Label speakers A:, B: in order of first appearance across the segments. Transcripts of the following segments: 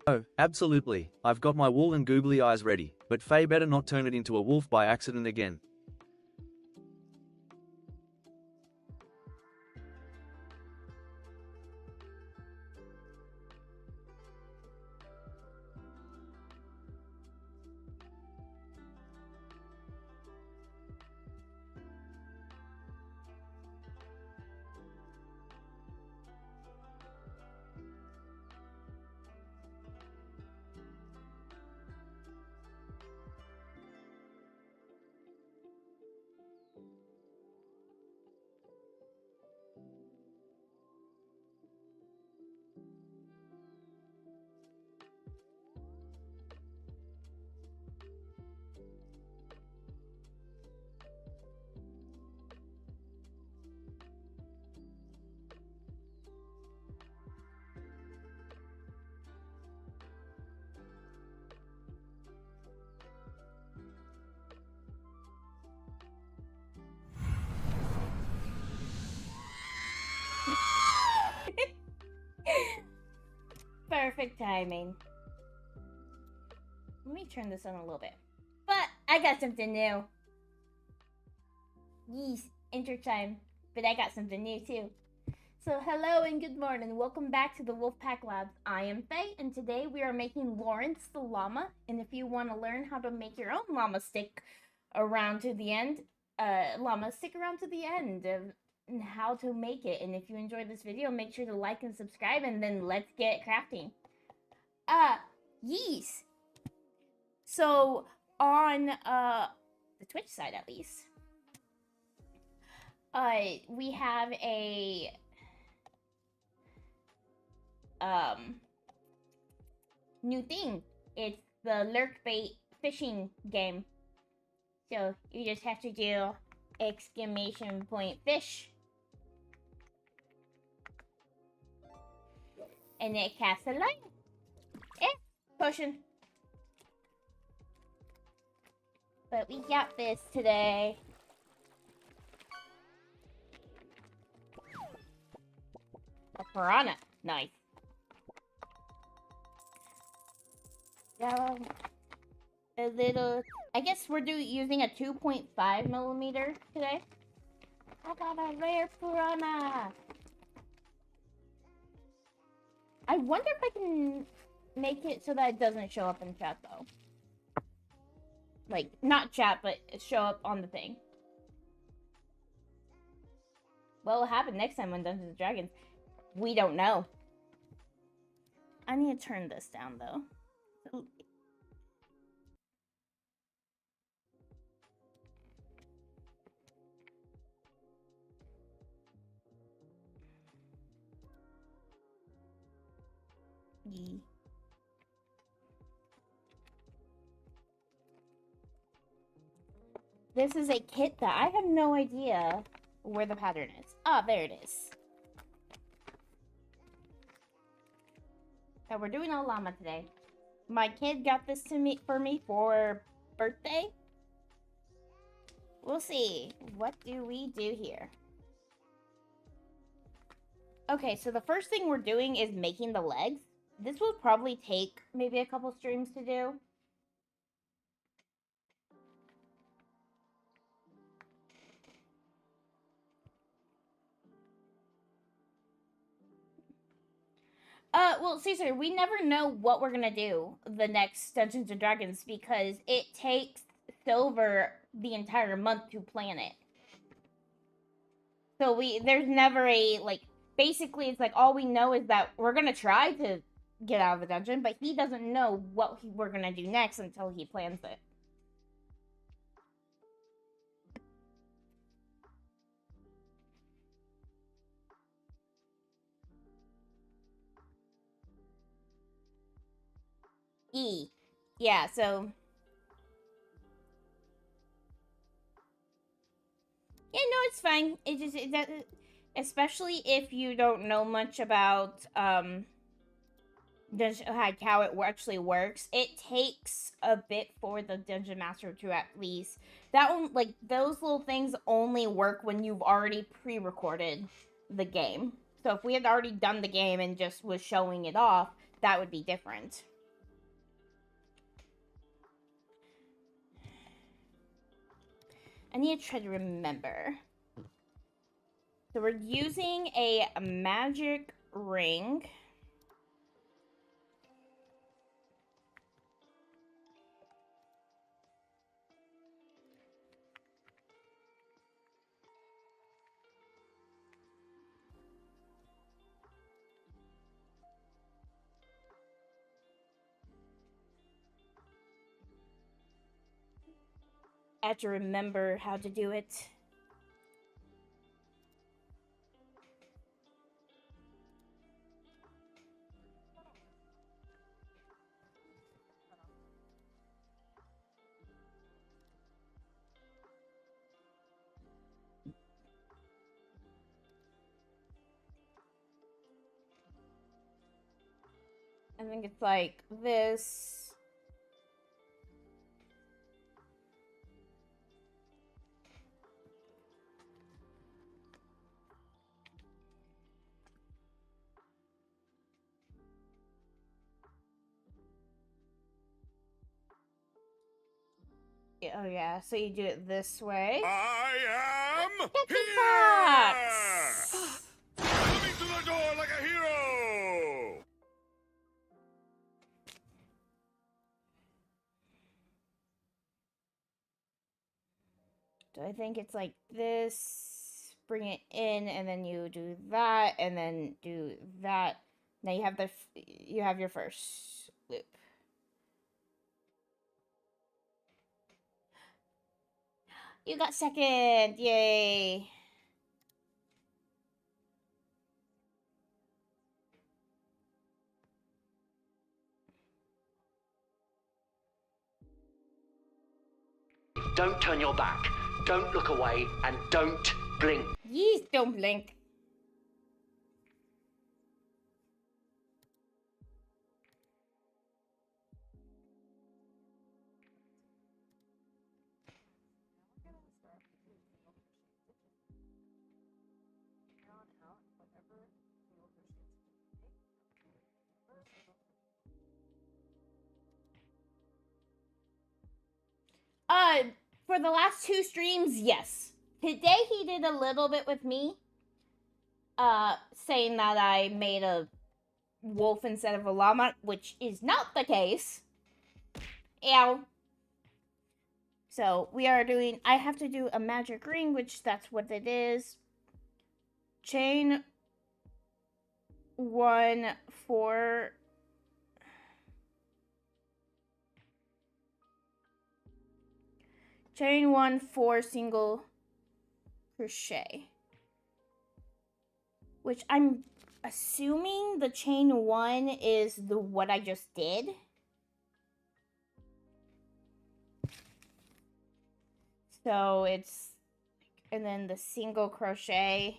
A: Oh, absolutely. I've got my wool and googly eyes ready, but Faye better not turn it into a wolf by accident again.
B: Perfect timing. Let me turn this on a little bit. But I got something new. Yes, enter time. But I got something new too. So hello and good morning. Welcome back to the Wolfpack Labs. I am Faye, and today we are making Lawrence the llama. And if you want to learn how to make your own llama stick around to the end, stick around to the end of how to make it. And if you enjoyed this video, make sure to like and subscribe, and then let's get crafting. Yes. So on the Twitch side at least, we have a new thing. It's the lurk bait fishing game. So you just have to do exclamation point fish, and it casts a line. Potion. But we got this today. A piranha. Nice. A little... I guess we're using a 2.5 millimeter today. I got a rare piranha. I wonder if I can make it so that it doesn't show up in chat, though. Like, not chat, but show up on the thing. What will happen next time on Dungeons & Dragons? We don't know. I need to turn this down, though. This is a kit that I have no idea where the pattern is. Ah, there it is. So we're doing a llama today. My kid got this for me for birthday. We'll see. What do we do here? Okay, so the first thing we're doing is making the legs. This will probably take maybe a couple streams to do. Well, Caesar, we never know what we're gonna do the next Dungeons and Dragons because it takes Silver the entire month to plan it. So there's never a, like, basically it's like all we know is that we're gonna try to get out of the dungeon, but he doesn't know what we're gonna do next until he plans it. Yeah, so... Yeah, no, it's fine. Especially if you don't know much about, like how it actually works. It takes a bit for the Dungeon Master to at least... That one, like, those little things only work when you've already pre-recorded the game. So if we had already done the game and just was showing it off, that would be different. I need to try to remember. So we're using a magic ring. I have to remember how to do it. I think it's like this. Oh yeah, so you do it this way.
C: I am
B: Fox!
C: Coming to the door like a hero!
B: So I think it's like this. Bring it in, and then you do that, and then do that. Now you have your first loop. You got second! Yay!
D: Don't turn your back, don't look away, and don't blink.
B: Yeez, don't blink. For the last 2 streams, yes. Today he did a little bit with me. Saying that I made a wolf instead of a llama, which is not the case. Ow. So we are doing, I have to do a magic ring, which that's what it is. Chain 1 4 chain 1 4 single crochet, which I'm assuming the chain 1 is the what I just did. So it's, and then the single crochet.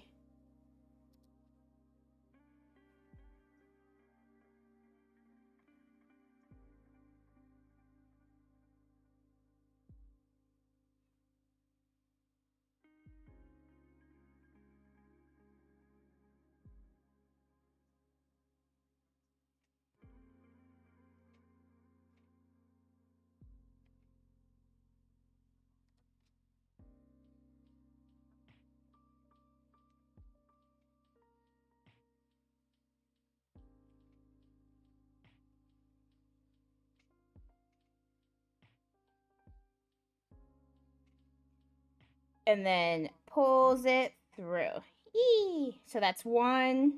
B: And then pulls it through. Eee! So that's 1.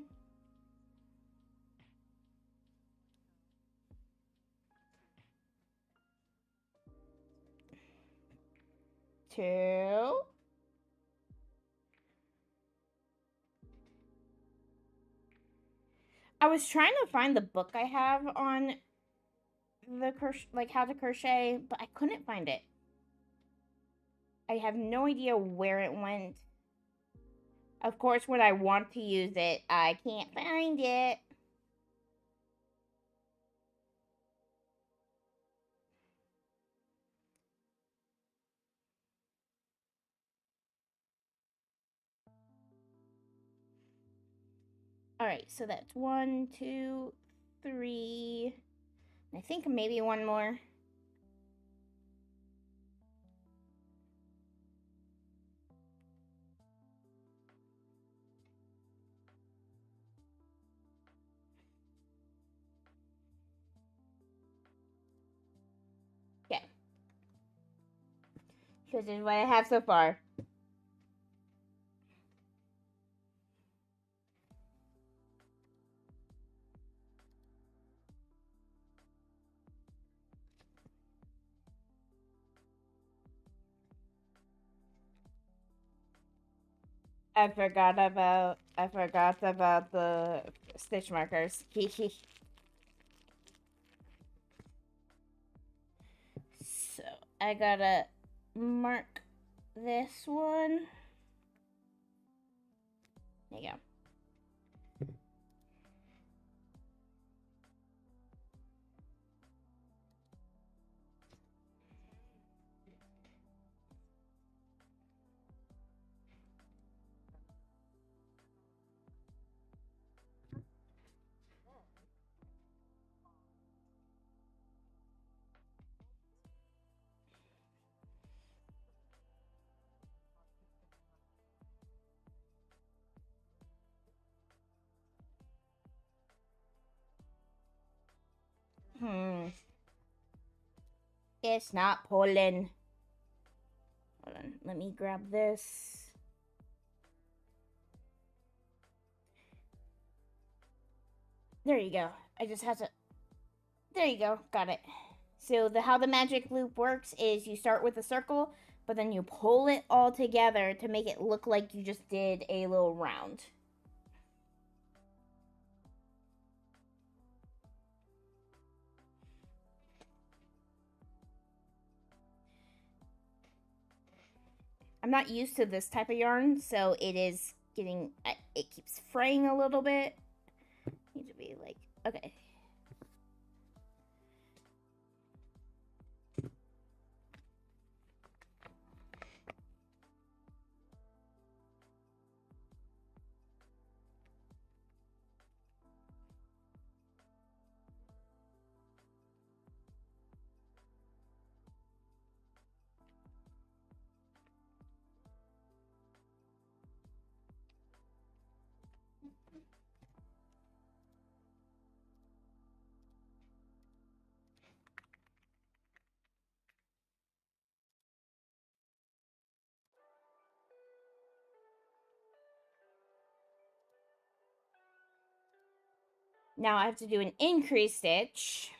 B: Two. I was trying to find the book I have on the like how to crochet, but I couldn't find it. I have no idea where it went. Of course, when I want to use it, I can't find it. All right, so that's 1, 2, 3. I think maybe one more. Because it's what I have so far. I forgot about the stitch markers. So I gotta mark this one. There you go. It's not pulling. Hold on, let me grab this. There you go. I just have to. There you go. Got it. So how the magic loop works is you start with a circle, but then you pull it all together to make it look like you just did a little round. I'm not used to this type of yarn, so it is getting, it keeps fraying a little bit. Need to be like, okay. Now I have to do an increase stitch.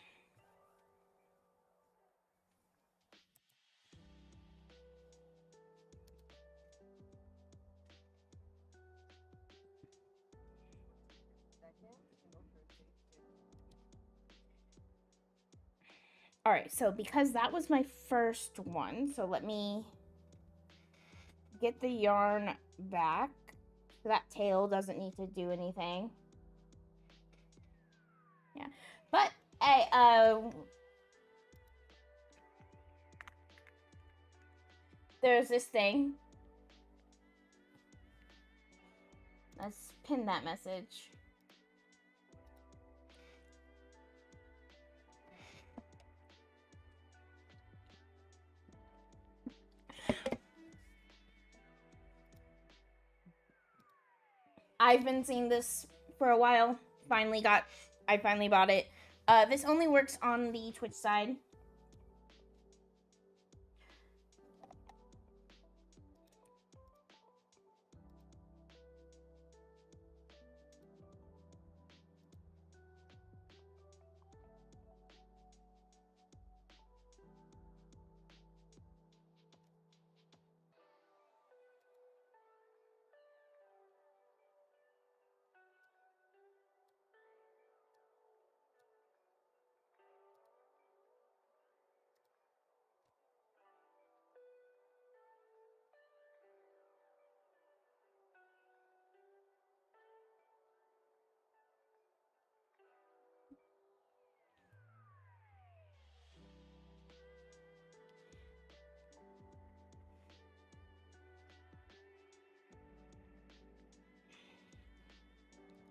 B: All right, so because that was my first one, so let me get the yarn back. So that tail doesn't need to do anything. Yeah, but there's this thing. Let's pin that message. I've been seeing this for a while. I finally bought it. This only works on the Twitch side.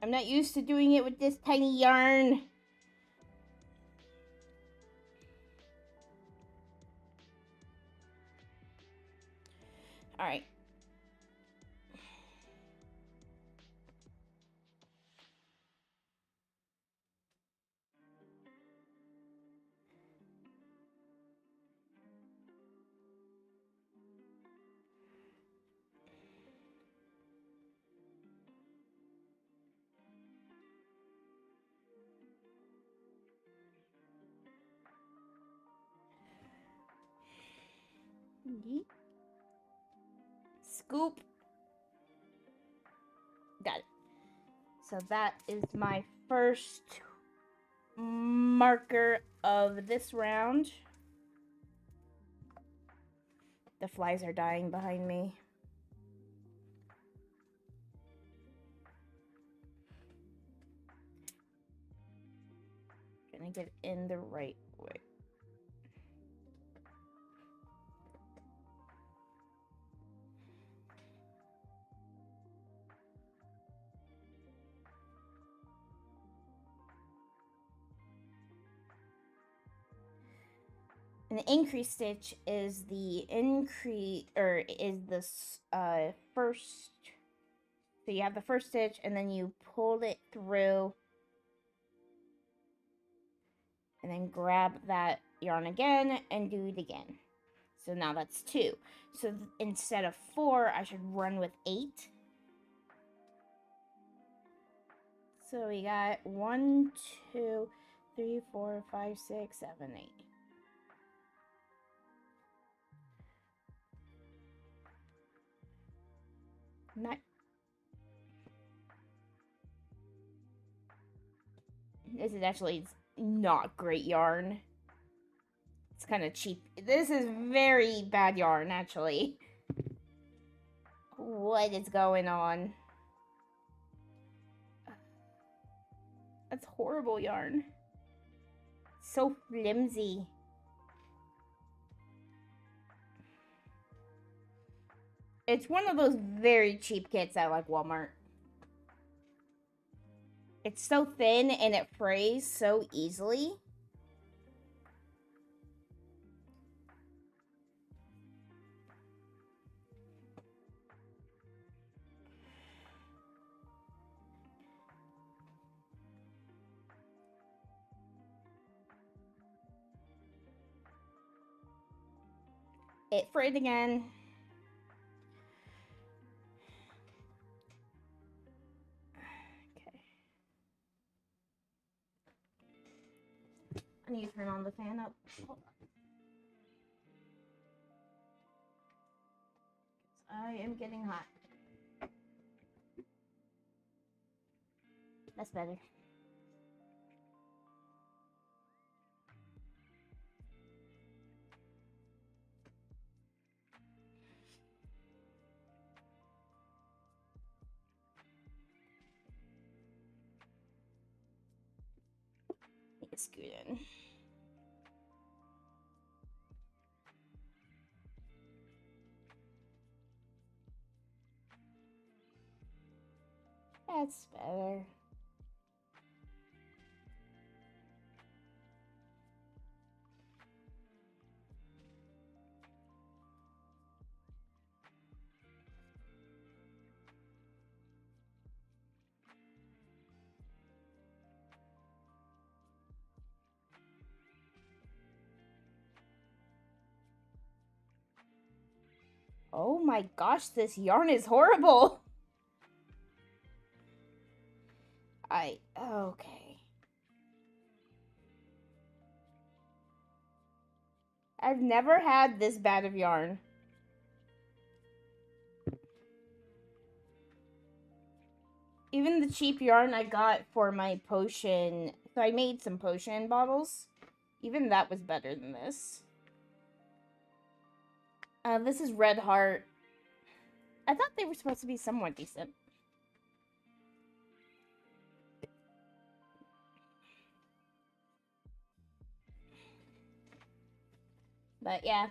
B: I'm not used to doing it with this tiny yarn. All right. Yeet. Scoop. Got it. So that is my first marker of this round. The flies are dying behind me. Gonna get in the right way. An increase stitch is the first. So you have the first stitch, and then you pull it through, and then grab that yarn again and do it again. So now that's 2. So instead of 4, I should run with 8. So we got 1, 2, 3, 4, 5, 6, 7, 8. Not. This is actually not great yarn. It's kind of cheap. This is very bad yarn, actually. What is going on? That's horrible yarn. So flimsy. It's one of those very cheap kits at like Walmart. It's so thin and it frays so easily. It frayed again. Okay. I need to turn on the fan up. Hold on. I am getting hot. That's better. It's good in. That's better. Oh my gosh, this yarn is horrible. Okay. I've never had this bad of yarn. Even the cheap yarn I got for my potion, so I made some potion bottles. Even that was better than this. This is Red Heart. I thought they were supposed to be somewhat decent. But yeah.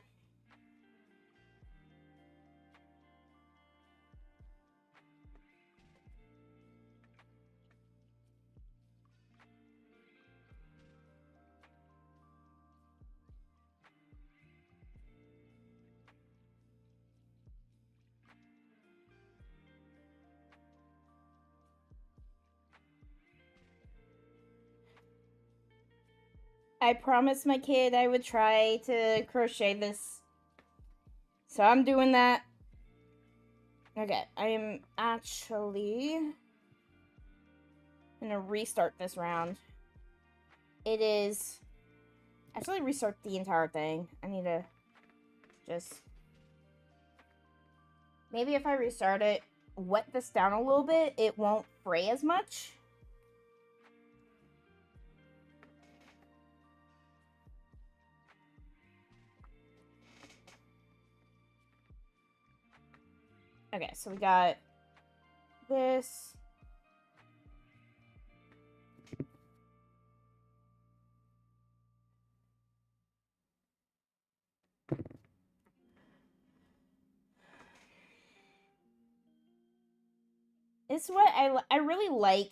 B: I promised my kid I would try to crochet this. So I'm doing that. Okay, I am actually gonna restart this round. It is actually restart the entire thing. I need to just Maybe if I restart it, wet this down a little bit, it won't fray as much. Okay, so we got this. It's what I really like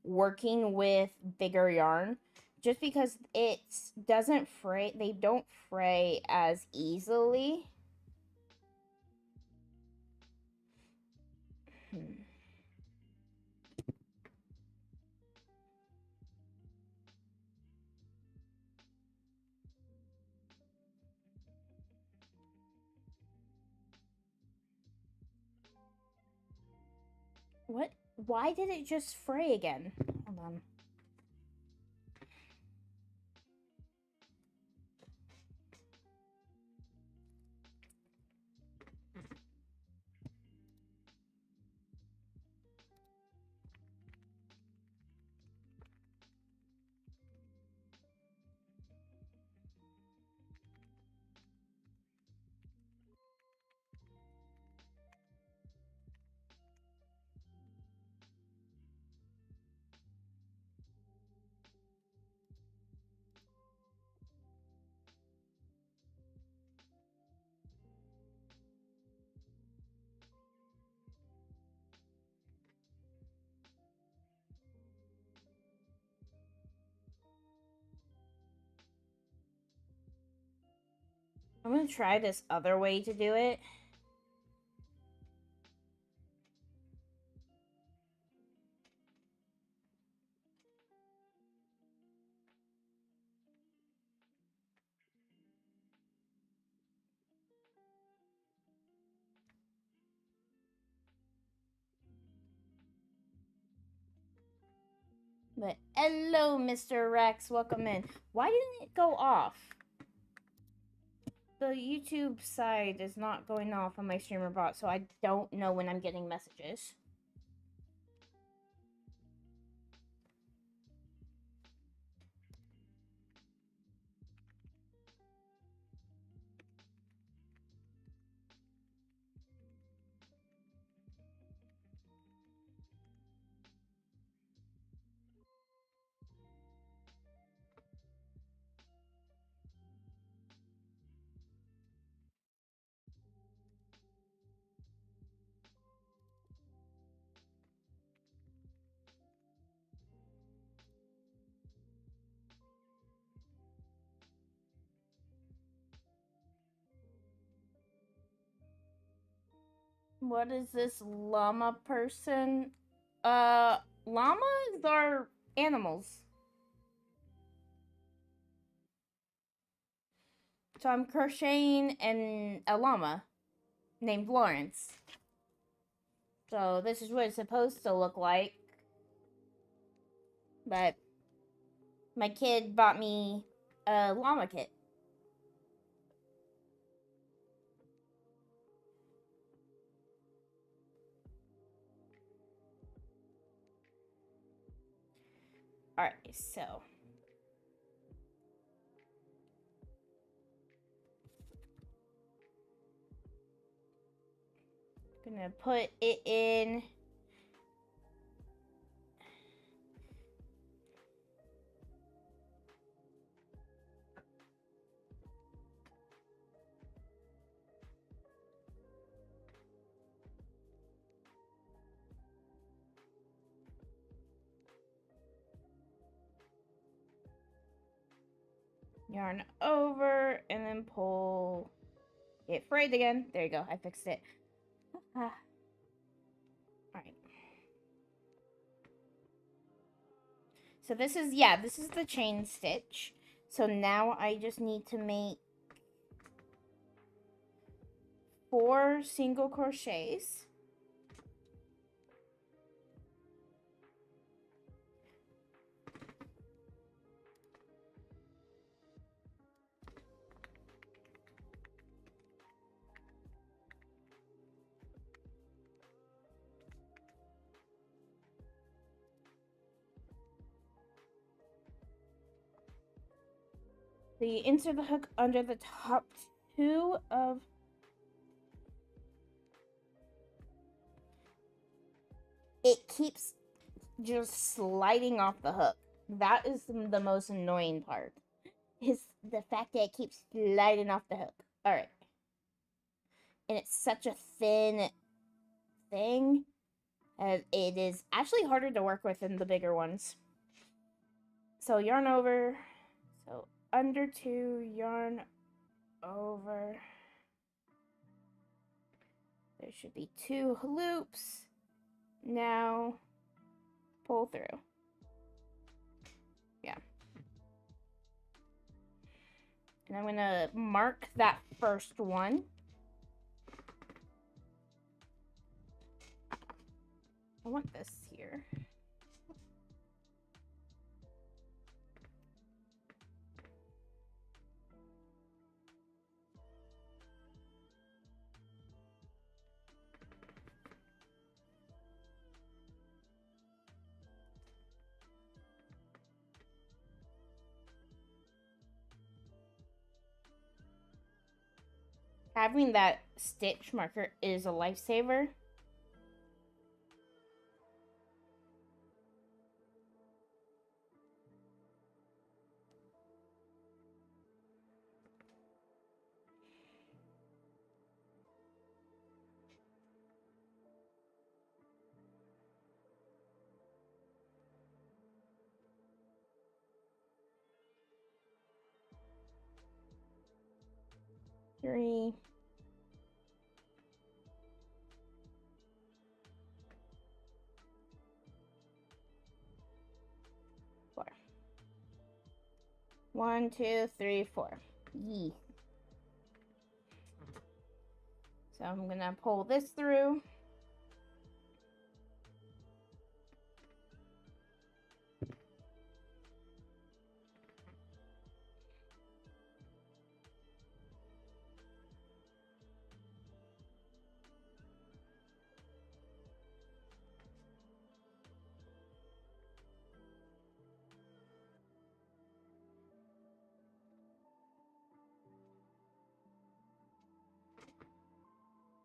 B: working with bigger yarn, just because it doesn't fray. They don't fray as easily. What? Why did it just fray again? Hold on. I'm gonna try this other way to do it. But hello, Mr. Rex. Welcome in. Why didn't it go off? The YouTube side is not going off on my streamer bot, so I don't know when I'm getting messages. What is this llama person? Llamas are animals. So I'm crocheting a llama named Lawrence. So this is what it's supposed to look like. But my kid bought me a llama kit. Alright, so gonna put it in. Yarn over and then pull. It frayed again. There you go. I fixed it. Alright. So this is the chain stitch. So now I just need to make 4 single crochets. So you insert the hook under the top two of... It keeps just sliding off the hook. That is the most annoying part. Is the fact that it keeps sliding off the hook. Alright. And it's such a thin thing. It is actually harder to work with than the bigger ones. So yarn over. So under two, yarn over. There should be 2 loops. Now pull through. Yeah. And I'm going to mark that first one. I want this here. Having that stitch marker is a lifesaver. Three. Four. 1, 2, 3, 4. Yee. So I'm gonna pull this through.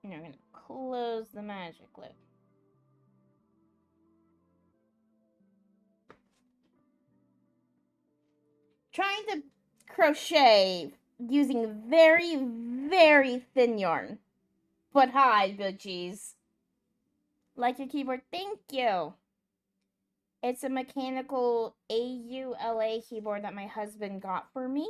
B: And I'm gonna close the magic loop. Trying to crochet using very, very thin yarn. But hi, Boochies. Like your keyboard, thank you. It's a mechanical AULA keyboard that my husband got for me.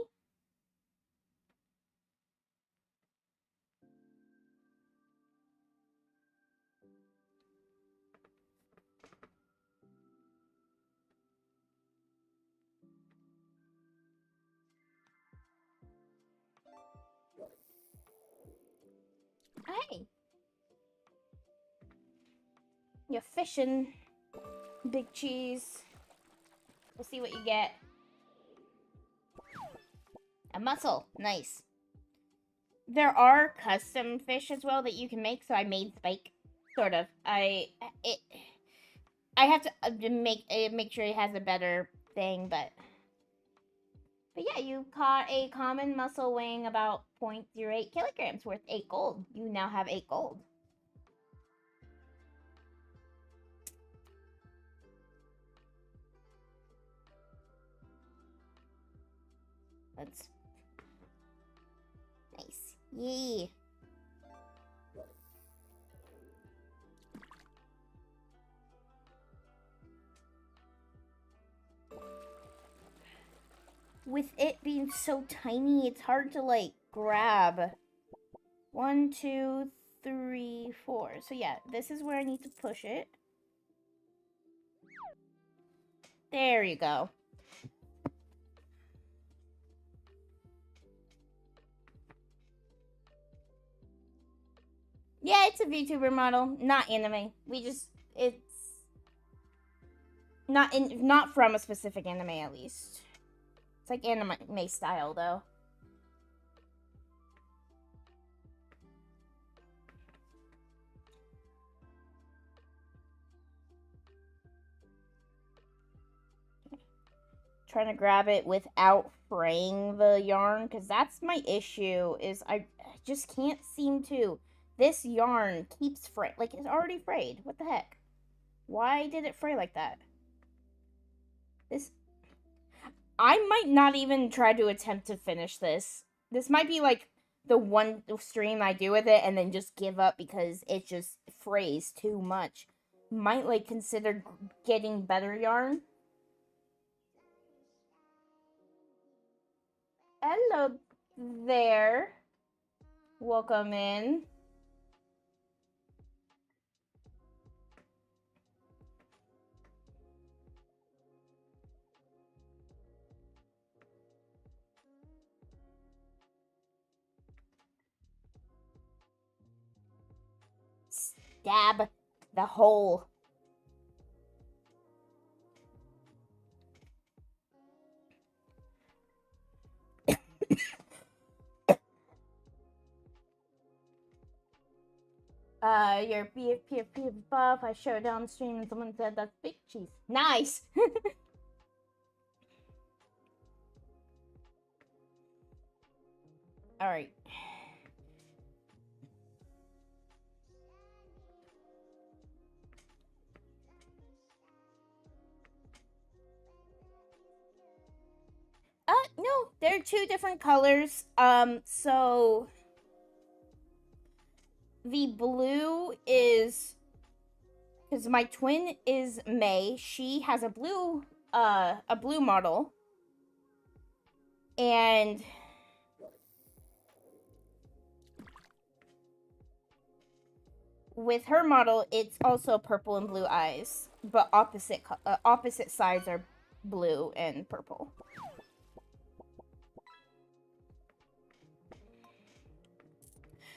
B: Hey. You're fishing, big cheese. We'll see what you get. A mussel. Nice. There are custom fish as well that you can make, so I made Spike. Sort of. I have to make sure it has a better thing, but yeah, you caught a common mussel weighing about 0.08 kilograms worth 8 gold. You now have 8 gold. That's nice. Yay. With it being so tiny, it's hard to like grab. 1, 2, 3, 4. So yeah, this is where I need to push it. There you go. Yeah, it's a VTuber model, not anime. It's not from a specific anime at least. It's like anime style though. trying to grab it without fraying the yarn, because that's my issue, is I just can't seem to. This yarn keeps fraying. Like, it's already frayed. What the heck? Why did it fray like that? I might not even try to attempt to finish this. This might be like the one stream I do with it and then just give up because it just frays too much. Might like consider getting better yarn. Hello there. Welcome in. Stab the hole. Your BFPFP buff. I showed down stream and someone said that's big cheese. Nice! Alright. No, they're two different colors. So the blue is because my twin is May. She has a blue model, and with her model, it's also purple and blue eyes, but opposite sides are blue and purple.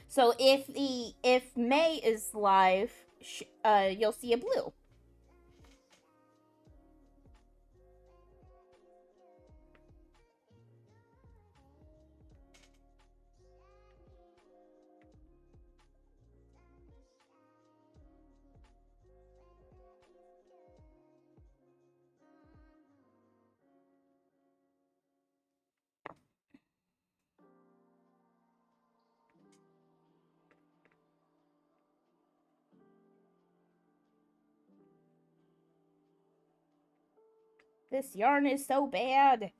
B: So if May is live, you'll see a blue. This yarn is so bad.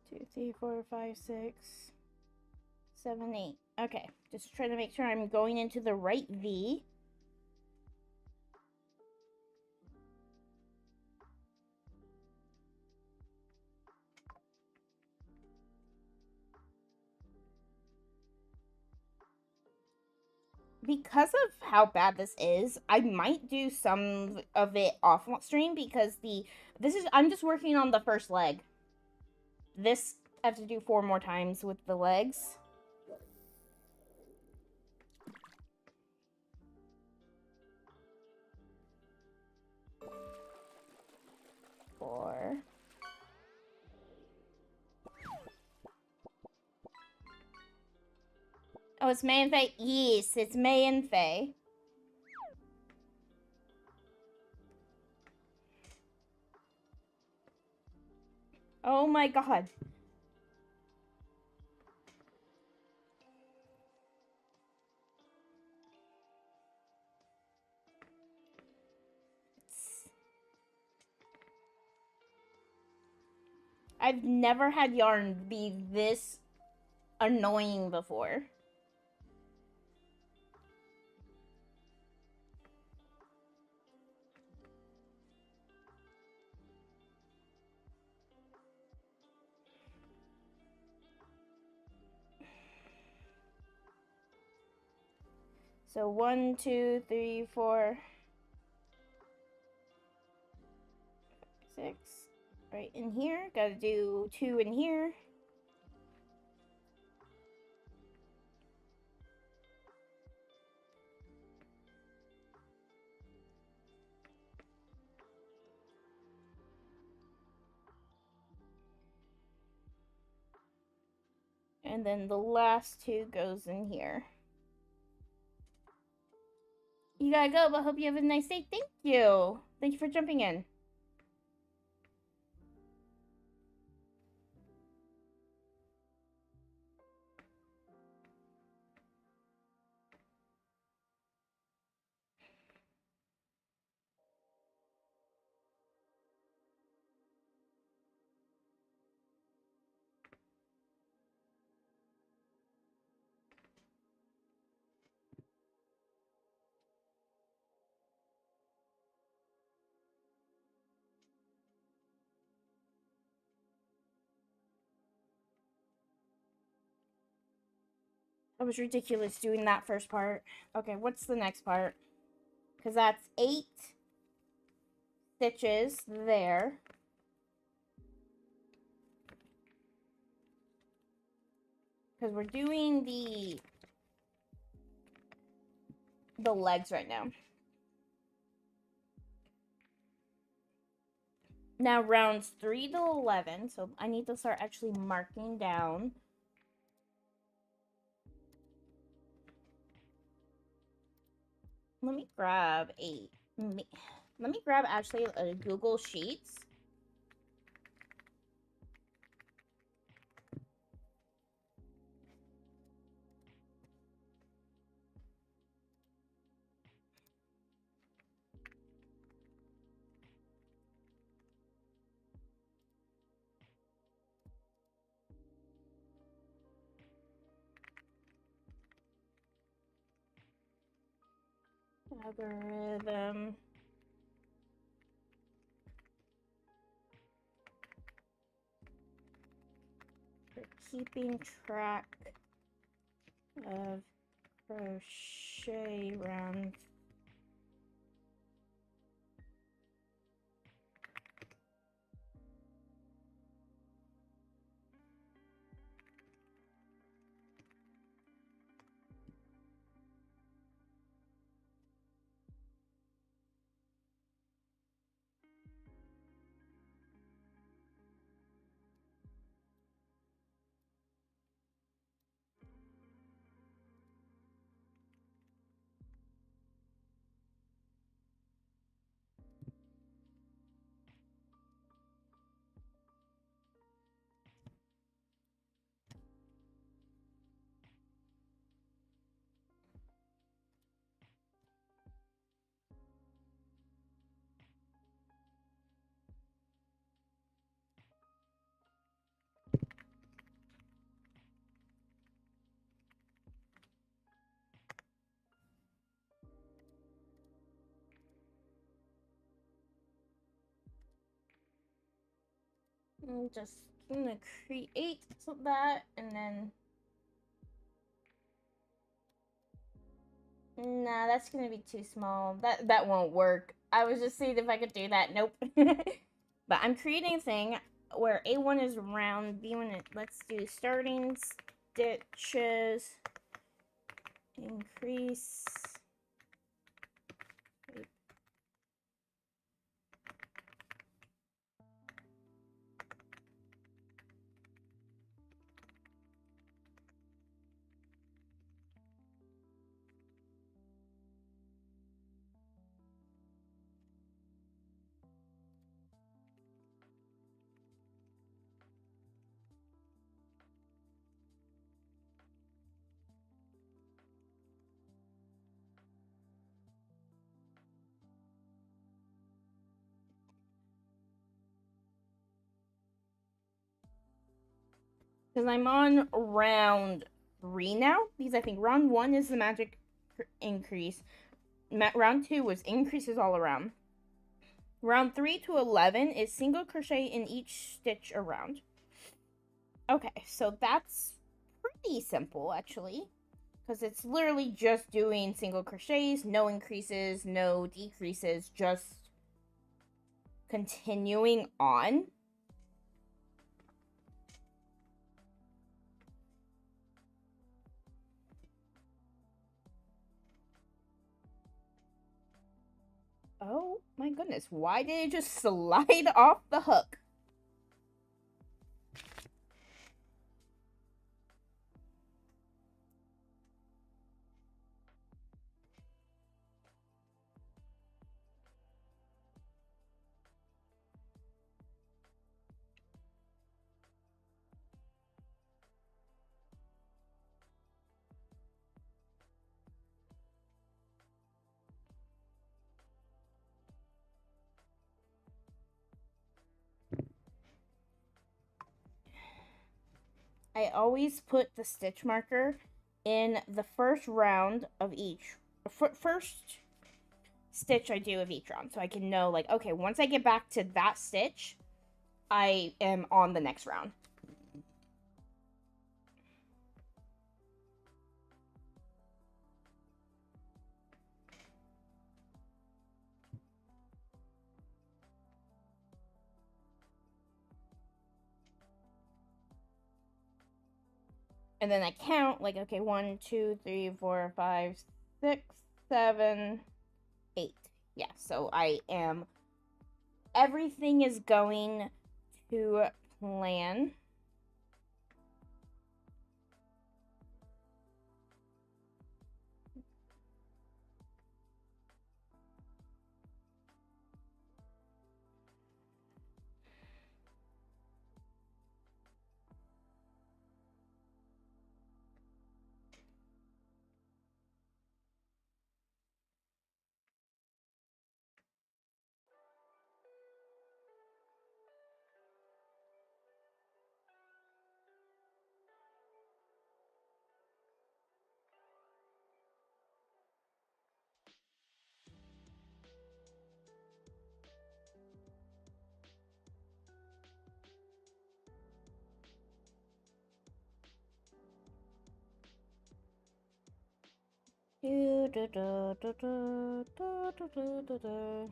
B: Two, three, 4, 5, 6, 7, 8. Okay, just trying to make sure I'm going into the right V. Because of how bad this is, I might do some of it off stream because I'm just working on the first leg. This I have to do 4 more times with the legs. Four. Oh, it's May and Faye? Yes, it's May and Faye. Oh my god. I've never had yarn be this annoying before. So 1, 2, 3, 4, 6. Right in here. Gotta do 2 in here. And then the last 2 goes in here. You gotta go, but hope you have a nice day. Thank you. Thank you for jumping in. That was ridiculous doing that first part. Okay, what's the next part? Because that's 8 stitches there. Because we're doing the legs right now. Now rounds 3 to 11, so I need to start actually marking down. Let me grab actually a Google Sheets. Algorithm. For keeping track of crochet rounds. I'm just gonna create that and then. Nah, that's gonna be too small. That won't work. I was just seeing if I could do that. Nope. But I'm creating a thing where A1 is round, B1 is, let's do starting stitches, increase. Because I'm on round 3 now. Because I think round 1 is the magic increase. Round 2 was increases all around. Round 3 to 11 is single crochet in each stitch around. Okay, so that's pretty simple actually. Because it's literally just doing single crochets, no increases, no decreases, just continuing on. Oh my goodness, why did it just slide off the hook? I always put the stitch marker in the first round of each, first stitch I do of each round, so I can know, like, okay, once I get back to that stitch, I am on the next round. And then I count, like, okay, 1, 2, 3, 4, 5, 6, 7, 8. Yeah, so I am, everything is going to plan. Do, do, do, do, do, do, do, do, do, do.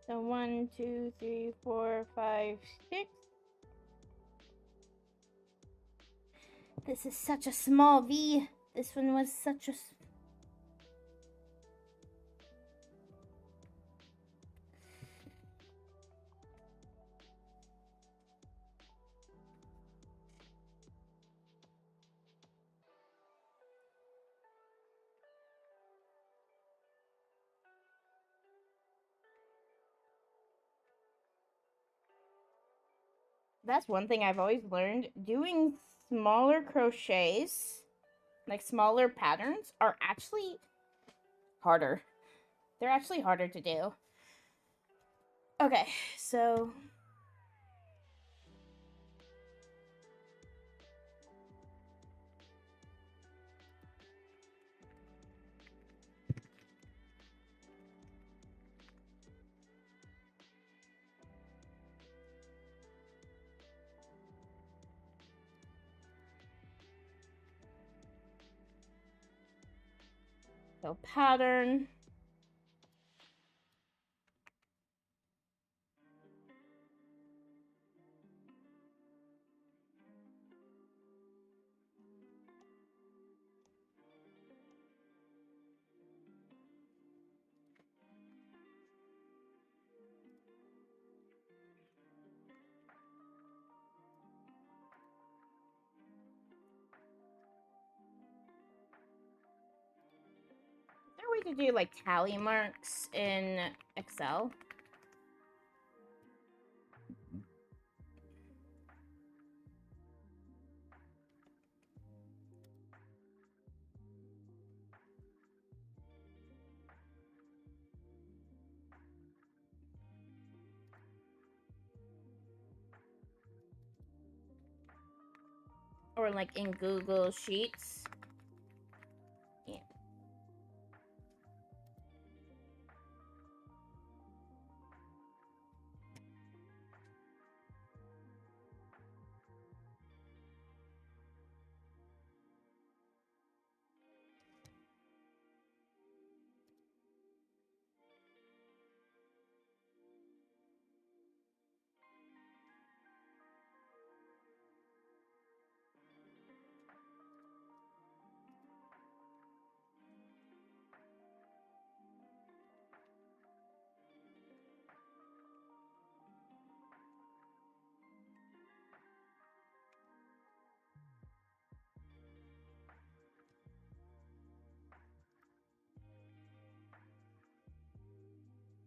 B: So 1, 2, 3, 4, 5, 6. This is such a small V. This one was such a... That's one thing I've always learned. Doing smaller crochets, like smaller patterns, are actually harder. They're actually harder to do. Okay, so... So pattern. Is there a way to do like tally marks in Excel? Or like in Google Sheets? Yeah.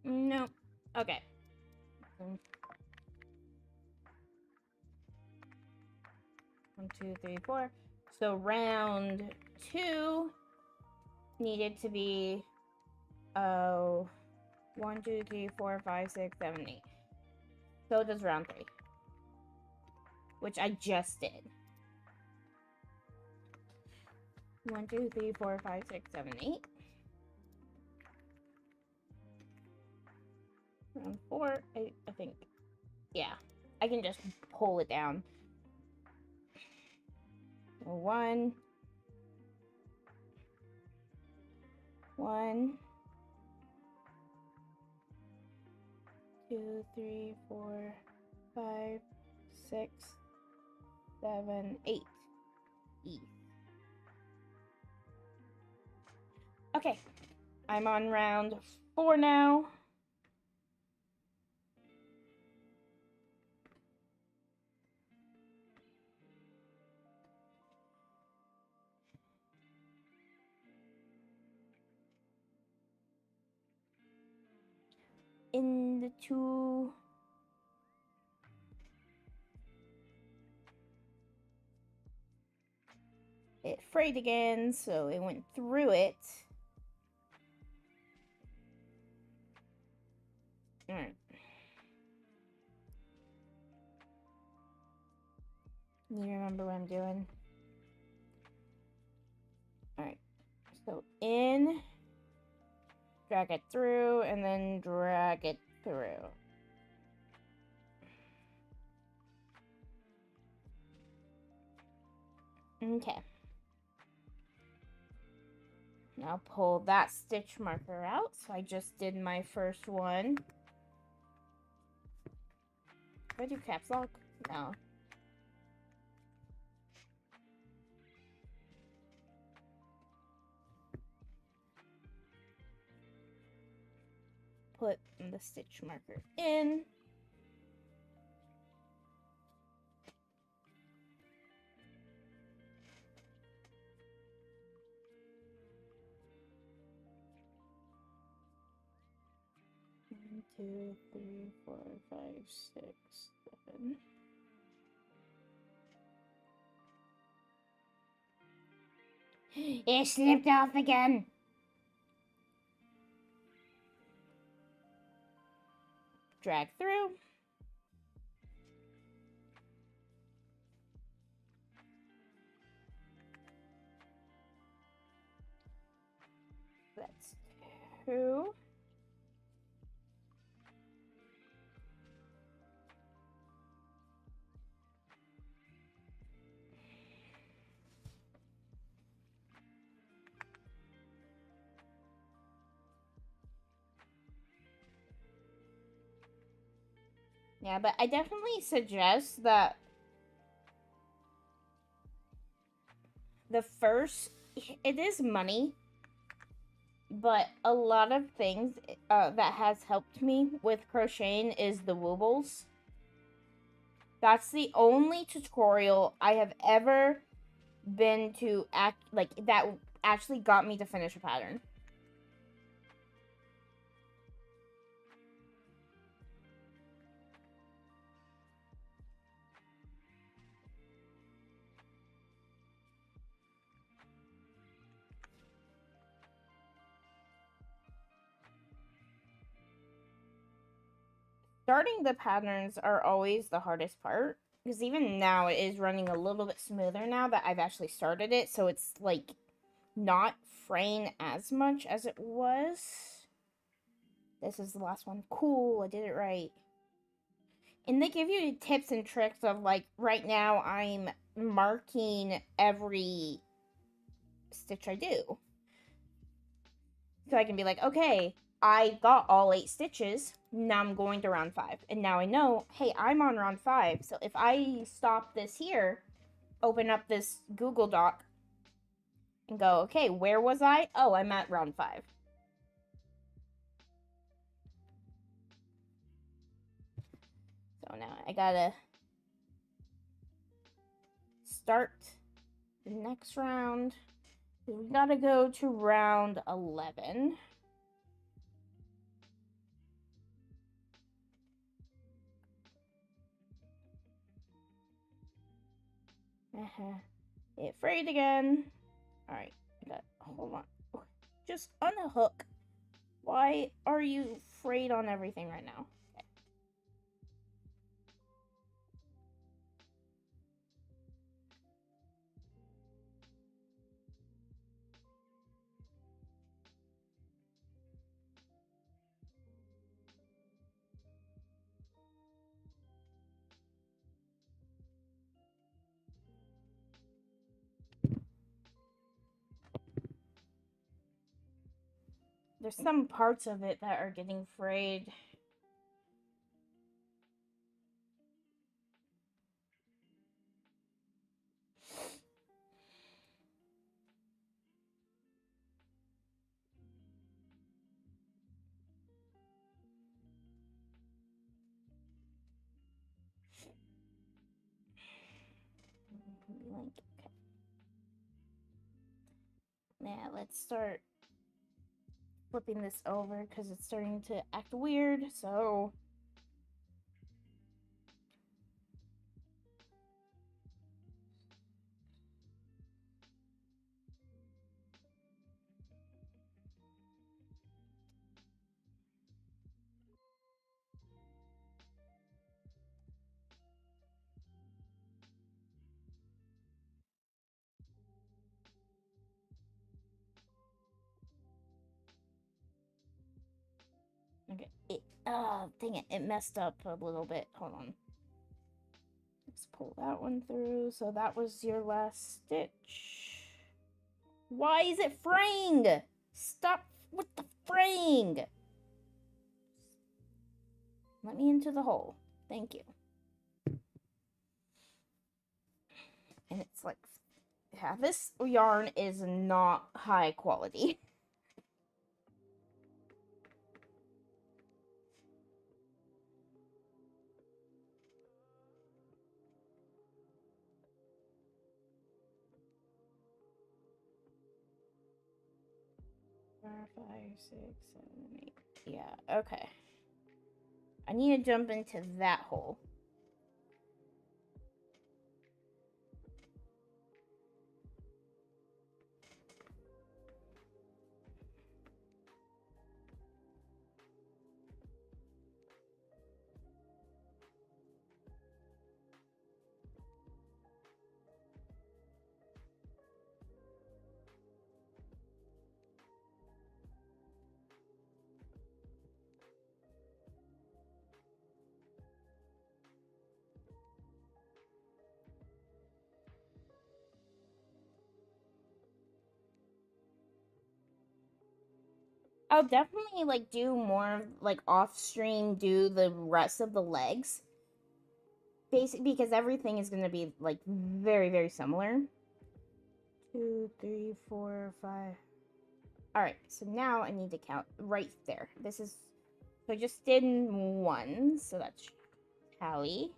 B: No. Okay. 1, 2, 3, 4. So round 2 needed to be 1, 2, 3, 4, 5, 6, 7, 8. So does round 3, which I just did. 1, 2, 3, 4, 5, 6, 7, 8. Round 4, I think. Yeah, I can just pull it down. 1, 1, 2, 3, 4, 5, 6, 7, 8. E. Okay, I'm on round 4 now. In the 2. It frayed again, so it went through it. Alright. Need to remember what I'm doing. Alright. So in, drag it through, and then drag it through. Okay. Now pull that stitch marker out. So I just did my first one. Did I do caps lock? No. Put the stitch marker in. One, 2, 3, 4, 5, 6, 7. It slipped off again. Drag through. That's 2. Yeah, but I definitely suggest that the first, it is money, but a lot of things that has helped me with crocheting is the woobles. That's the only tutorial I have ever been to that actually got me to finish a pattern. Starting the patterns are always the hardest part, because even now it is running a little bit smoother now that I've actually started it, so it's like not fraying as much as it was. This is the last one. Cool, I did it right. And they give you tips and tricks of, like, right now I'm marking every stitch I do. So I can be like, okay, I got all 8 stitches, now I'm going to round 5. And now I know, hey, I'm on round 5. So if I stop this here, open up this Google Doc, and go, okay, where was I? Oh, I'm at round 5. So now I gotta start the next round. We gotta go to round 11. It frayed again. Alright, hold on. Just unhook. Why are you frayed on everything right now? Okay. There's some parts of it that are getting frayed. Okay. Now let's start flipping this over because it's starting to act weird. So okay. Dang it! It messed up a little bit. Hold on. Let's pull that one through. So that was your last stitch. Why is it fraying? Stop with the fraying. Let me into the hole. Thank you. And it's like, yeah, this yarn is not high quality. Four, 5, 6, 7, 8. Yeah, okay. I need to jump into that hole. I'll definitely like do more like off stream, do the rest of the legs. Basic because everything is gonna be like very, very similar. 2, 3, 4, 5. Alright, so now I need to count right there. This is so I just did 1, so that's tally.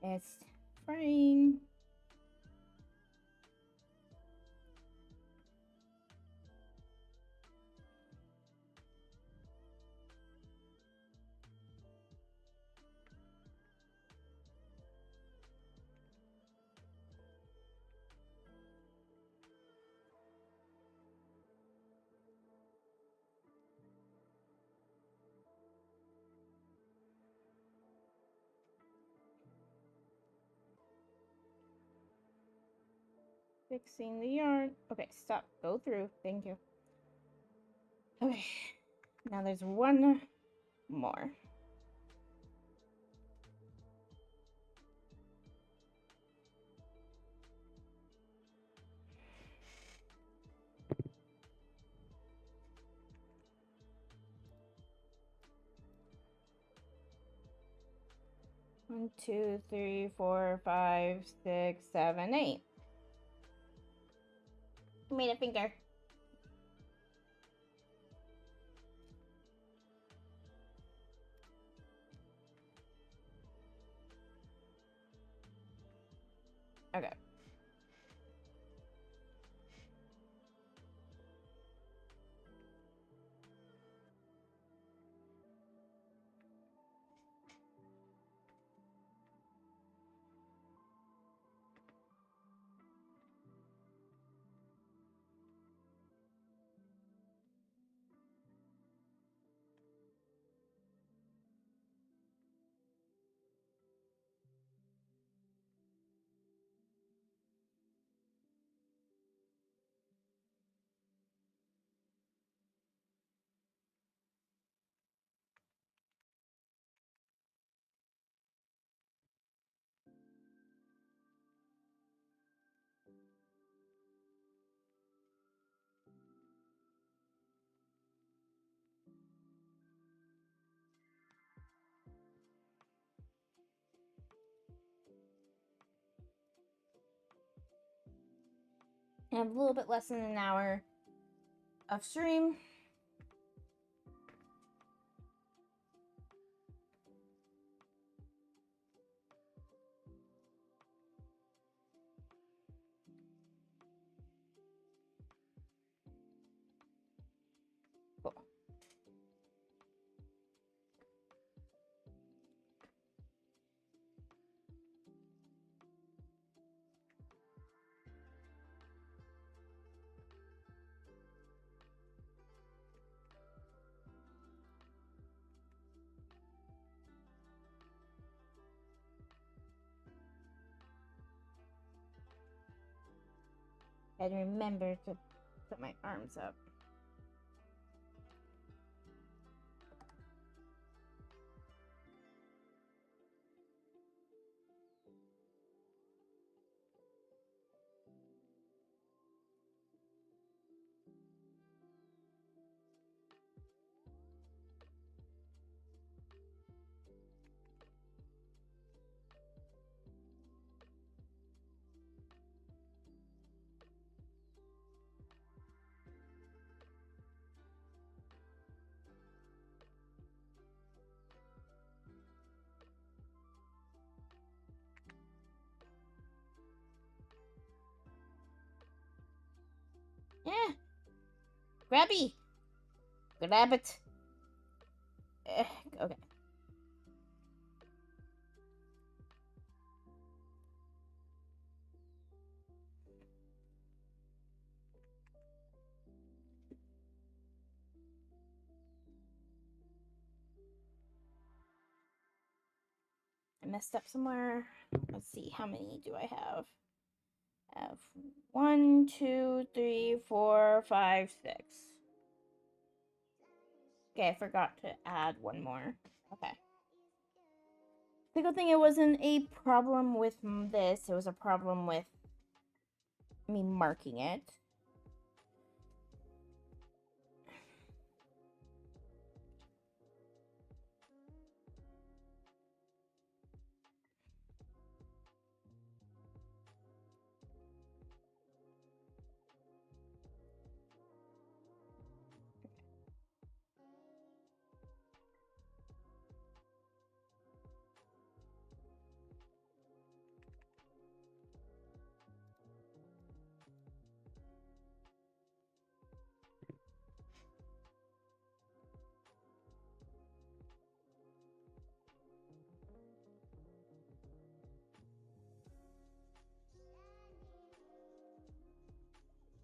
B: It's frame. Fixing the yarn. Okay, stop. Go through. Thank you. Okay. Now there's one more. One, two, three, four, five, 6, 7, 8. Made a finger. Okay. I have a little bit less than an hour of stream. Cool. And remember to put my arms up. Yeah. Grabby. Grab it. Okay. I messed up somewhere. Let's see, how many do I have? I have 1, 2, 3, 4, 5, 6. Okay, I forgot to add one more. Okay. The good thing it wasn't a problem with this, it was a problem with me marking it.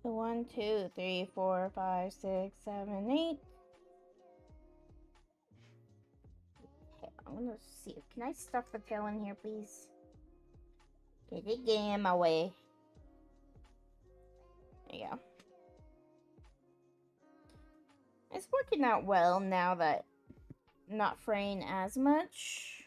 B: So 1, 2, 3, 4, 5, 6, 7, 8. Okay, I'm gonna see. Can I stuff the tail in here, please? Okay, they get in my way. There you go. It's working out well now that I'm not fraying as much.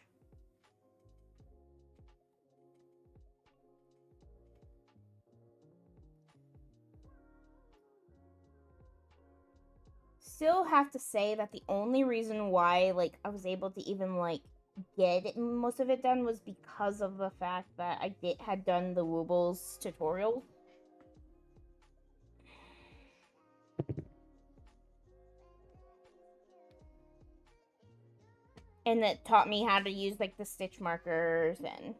B: Still have to say that the only reason why like I was able to even like get most of it done was because of the fact that I had done the Woobles tutorial. And that taught me how to use like the stitch markers and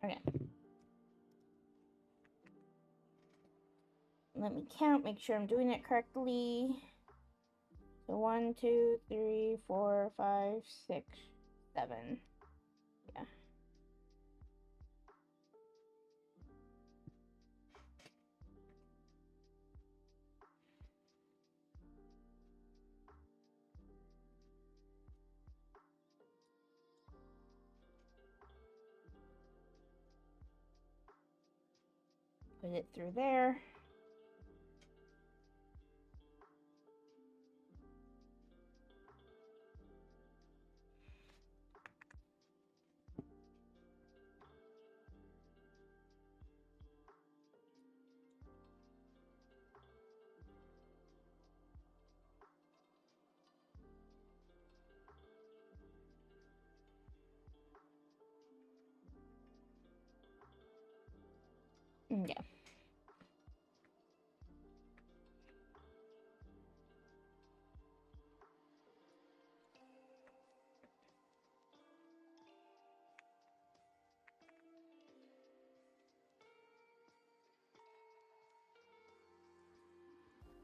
B: okay. Let me count, make sure I'm doing it correctly. So 1, 2, 3, 4, 5, 6, 7. Yeah. Put it through there. Yeah.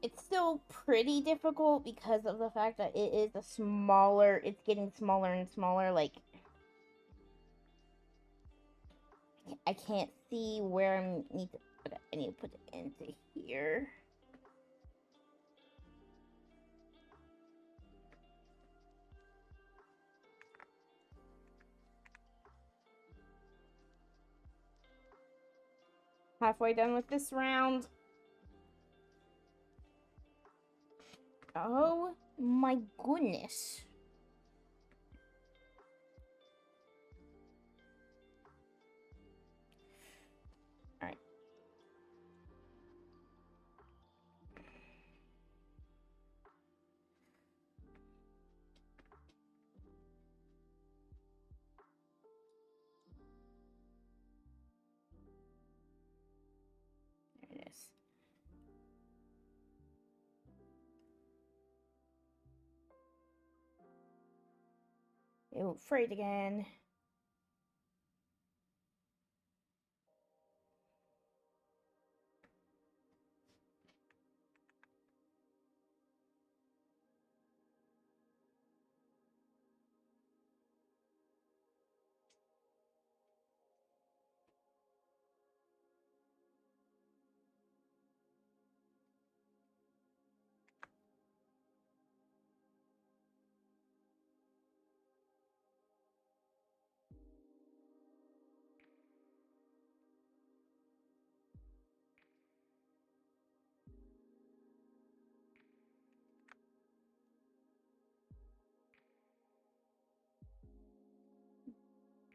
B: It's still pretty difficult because of the fact that it is it's getting smaller and smaller. Like, I can't see where I need to put it. I need to put it into here. Halfway done with this round. Oh my goodness. All right. There it is. It won't frayed again.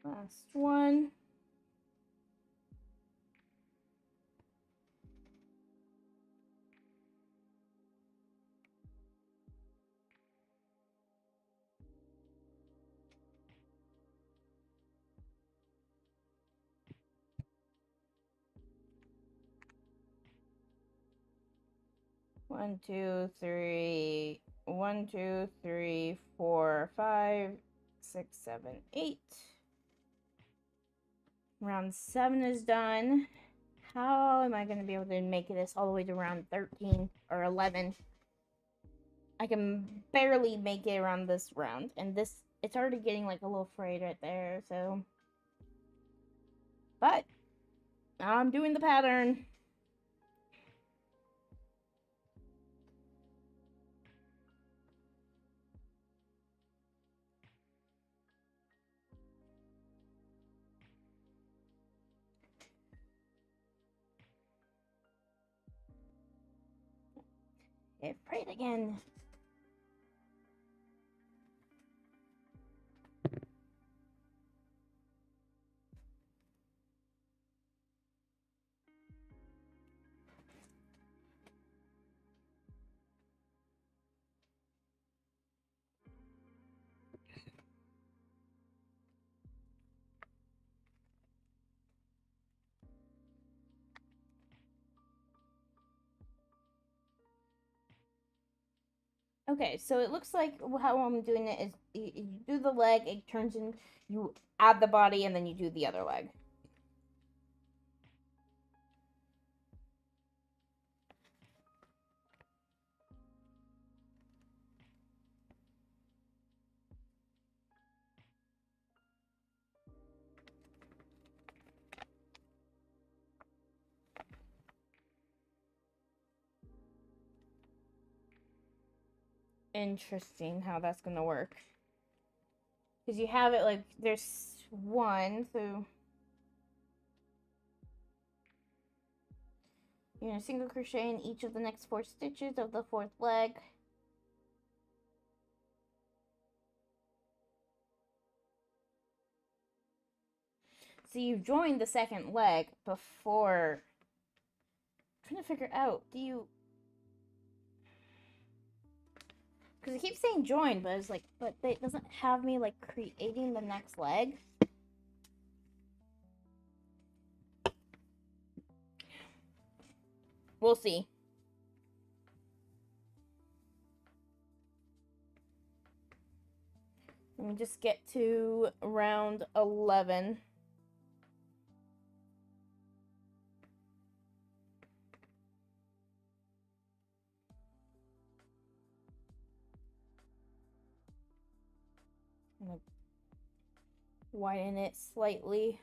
B: Last one. One, two, three, 1, 2, 3, 4, 5, 6, 7, 8. Round 7 is done. How am I going to be able to make this all the way to round 13 or 11? I can barely make it around this round, and this, it's already getting like a little frayed right there, so. But I'm doing the pattern. It frayed again. Okay, so it looks like how I'm doing it is you do the leg, it turns in, you add the body, and then you do the other leg. Interesting how that's gonna work. Because you have it like, there's one, so you're gonna single crochet in each of the next 4 stitches of the 4th leg. So you've joined the 2nd leg before. I'm trying to figure out, do you, because it keeps saying join, but it's like, but it doesn't have me like creating the next leg. We'll see. Let me just get to round 11. I'm gonna widen it slightly.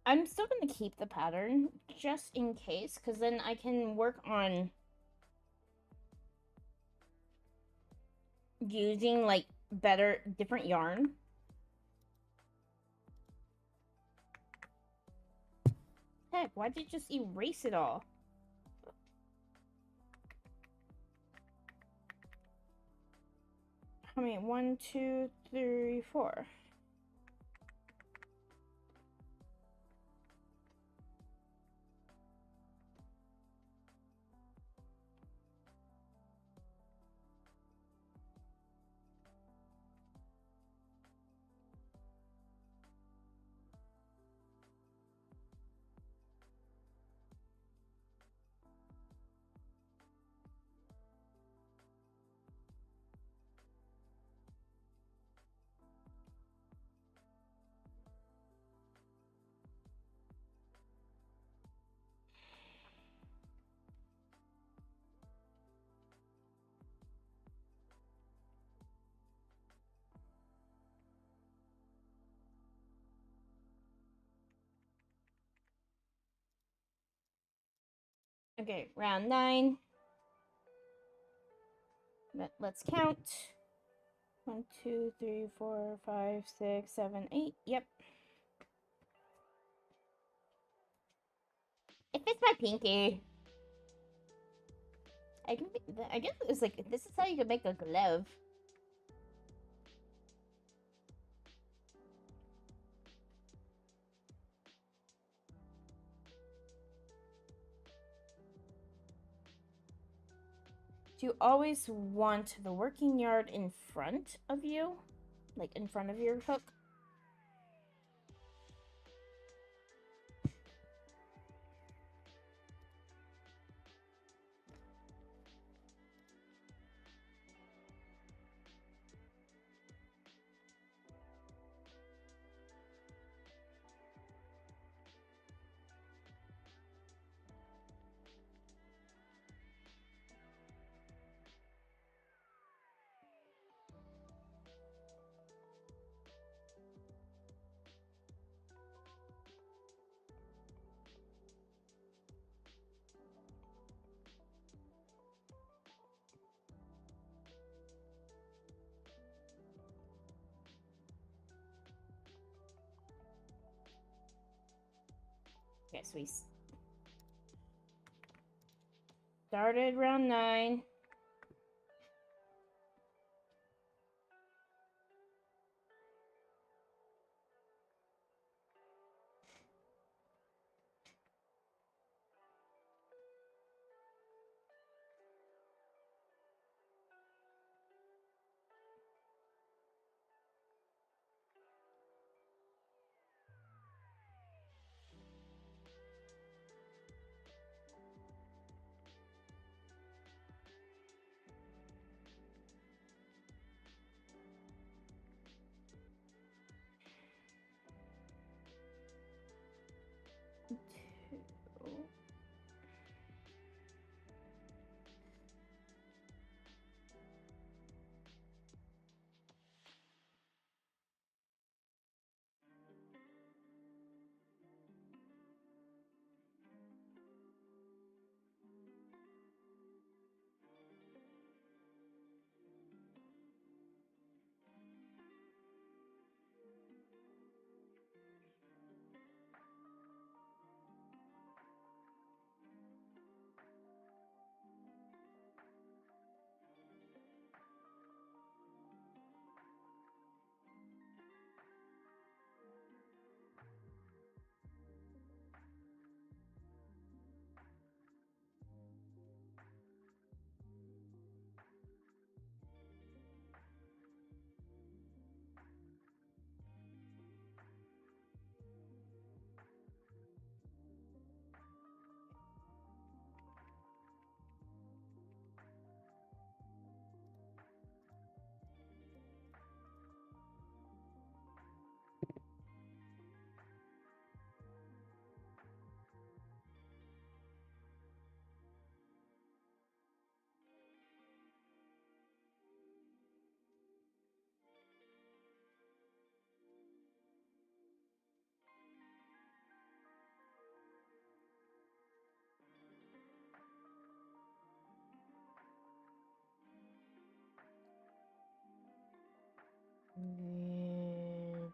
B: I'm still going to keep the pattern just in case, because then I can work on using like better, different yarn. Heck, why did it just erase it all? How many? 1, 2, 3, 4. Okay, round 9. Let's count. 1, 2, 3, 4, 5, 6, 7, 8. Yep. It fits my pinky. I guess it's like, this is how you can make a glove. Do you always want the working yard in front of you? Like in front of your hook? Okay, so we started round 9.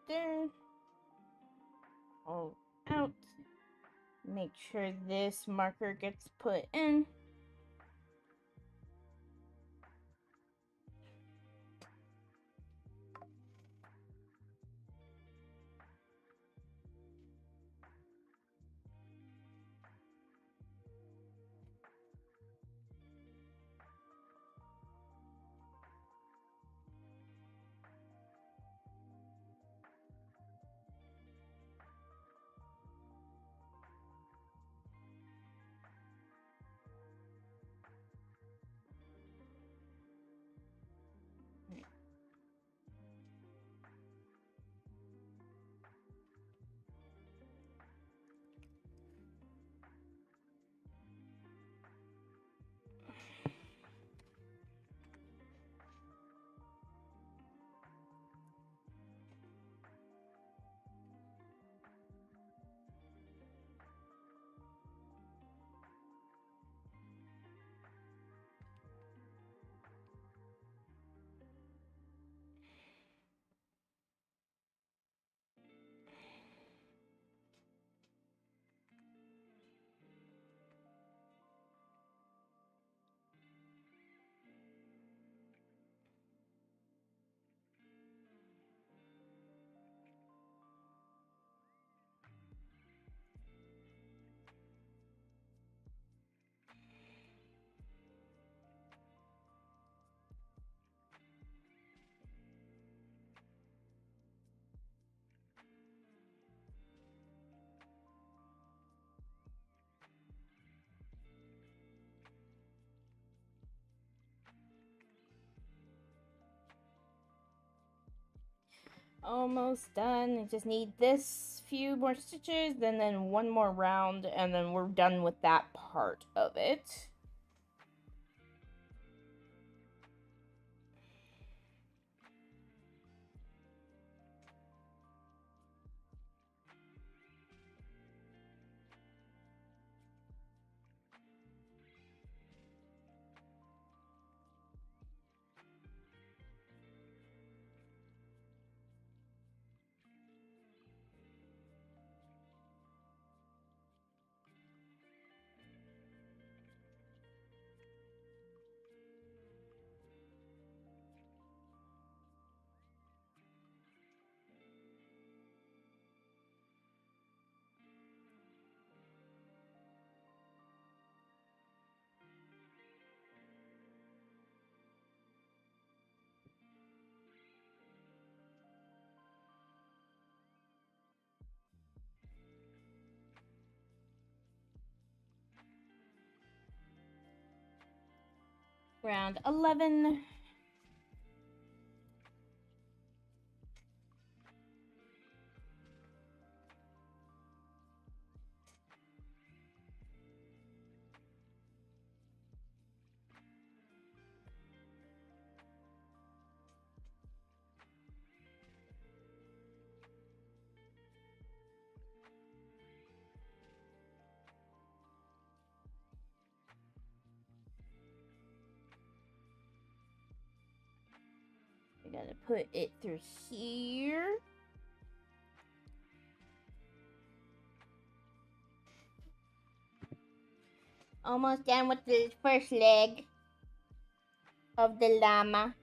B: There. All out. Make sure this marker gets put in. almost done. I just need this few more stitches, then one more round, and then we're done with that part of it. Round 11. I gotta put it through here. Almost done with the first leg of the llama.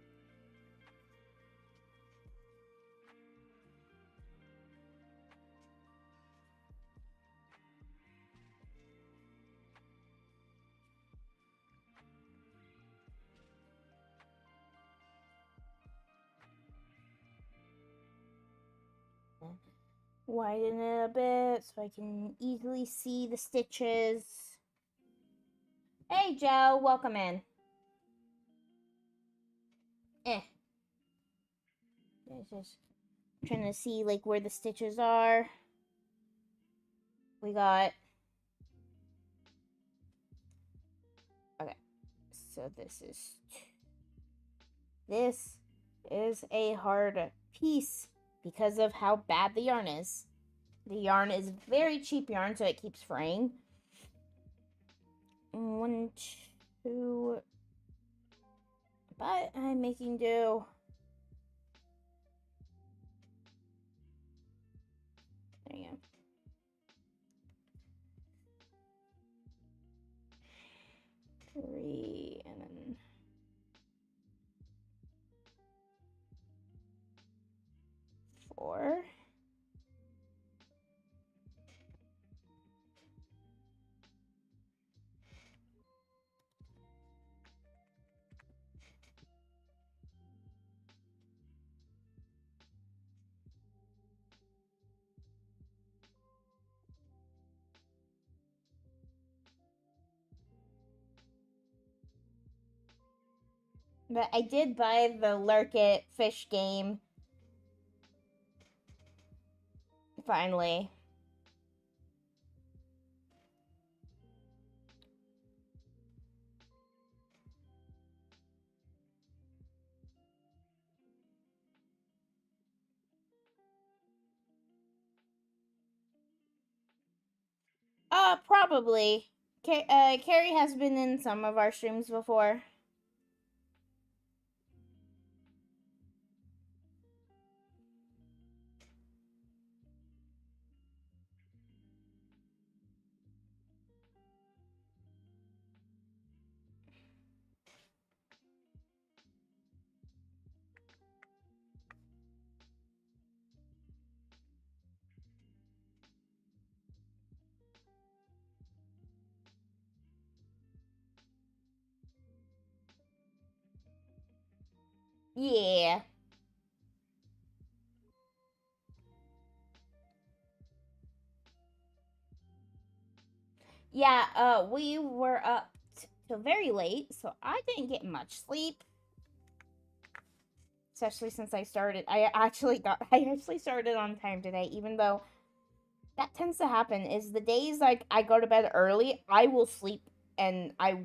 B: Widen it a bit so I can easily see the stitches. Hey Joe, welcome in. Just trying to see like where the stitches are. We got... Okay, so this is a hard piece because of how bad the yarn is. The yarn is very cheap yarn, so it keeps fraying. 1, 2... But I'm making do. There you go. Three, and then... 4. But I did buy the Lurkit fish game. Finally. Probably. Carrie has been in some of our streams before. Yeah. Yeah, we were up till very late, so I didn't get much sleep. especially since I actually started on time today, even though that tends to happen. Is the days like I go to bed early, I will sleep and I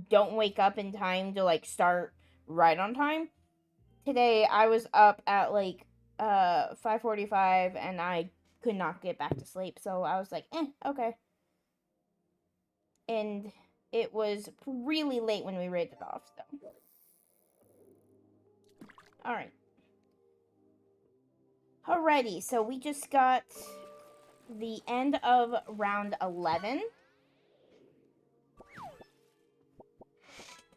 B: don't wake up in time to like start right on time. Today I was up at like 5:45 and I could not get back to sleep, so I was like, okay. And it was really late when we raided off, so. Alright. Alrighty, so we just got the end of round 11.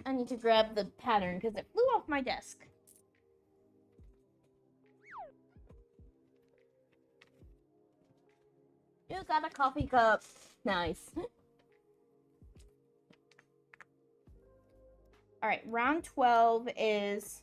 B: I need to grab the pattern because it flew off my desk. You got a coffee cup. Nice. Alright, round 12 is...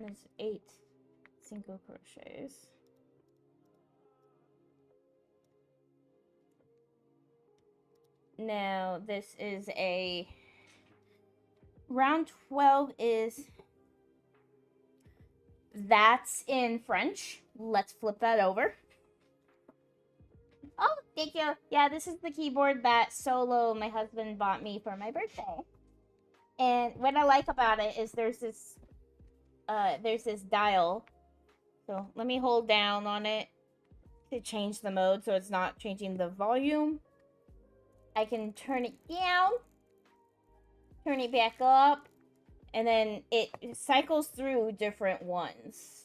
B: There's 8 single crochets. Now, this is a... Round 12 is... That's in French. Let's flip that over. Oh, thank you. Yeah, this is the keyboard that Solo, my husband, bought me for my birthday. And what I like about it is there's this dial. So let me hold down on it to change the mode so it's not changing the volume. I can turn it down, turn it back up, and then it cycles through different ones.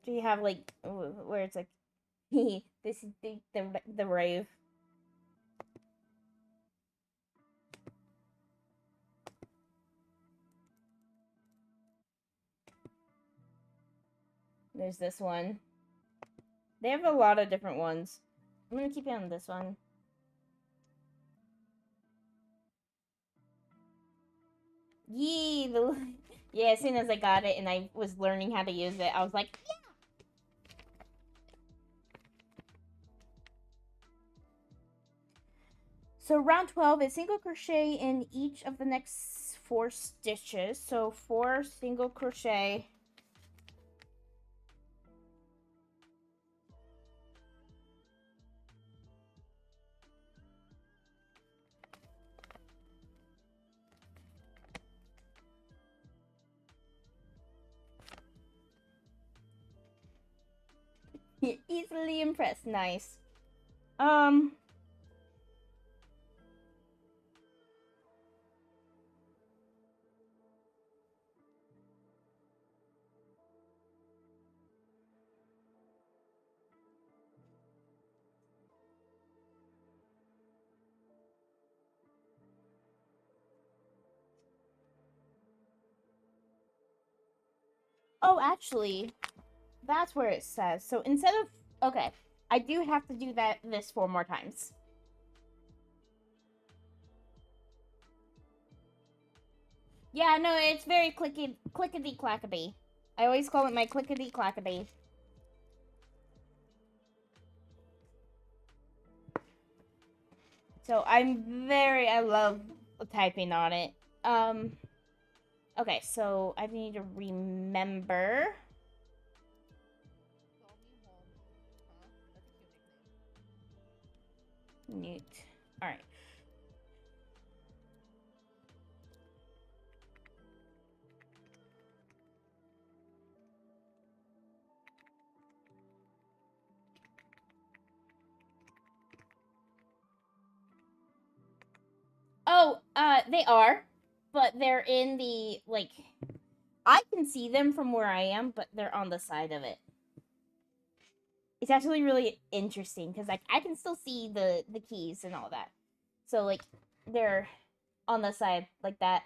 B: Do you have like where it's like this is the rave? There's this one. They have a lot of different ones. I'm gonna keep it on this one. Yee! Yeah, as soon as I got it and I was learning how to use it, I was like, yeah! So round 12 is single crochet in each of the next 4 stitches. So 4 single crochet. You're easily impressed. Nice. Oh, actually, that's where it says. So instead of... Okay, I do have to do this 4 more times. Yeah, no, it's very clickety-clackety. I always call it my clickety-clackety. So I love typing on it. Okay, so I need to remember. Newt. Alright. Oh, they are, but they're in the, like, I can see them from where I am, but they're on the side of it. It's actually really interesting, because, like, I can still see the keys and all that. So, like, they're on the side like that.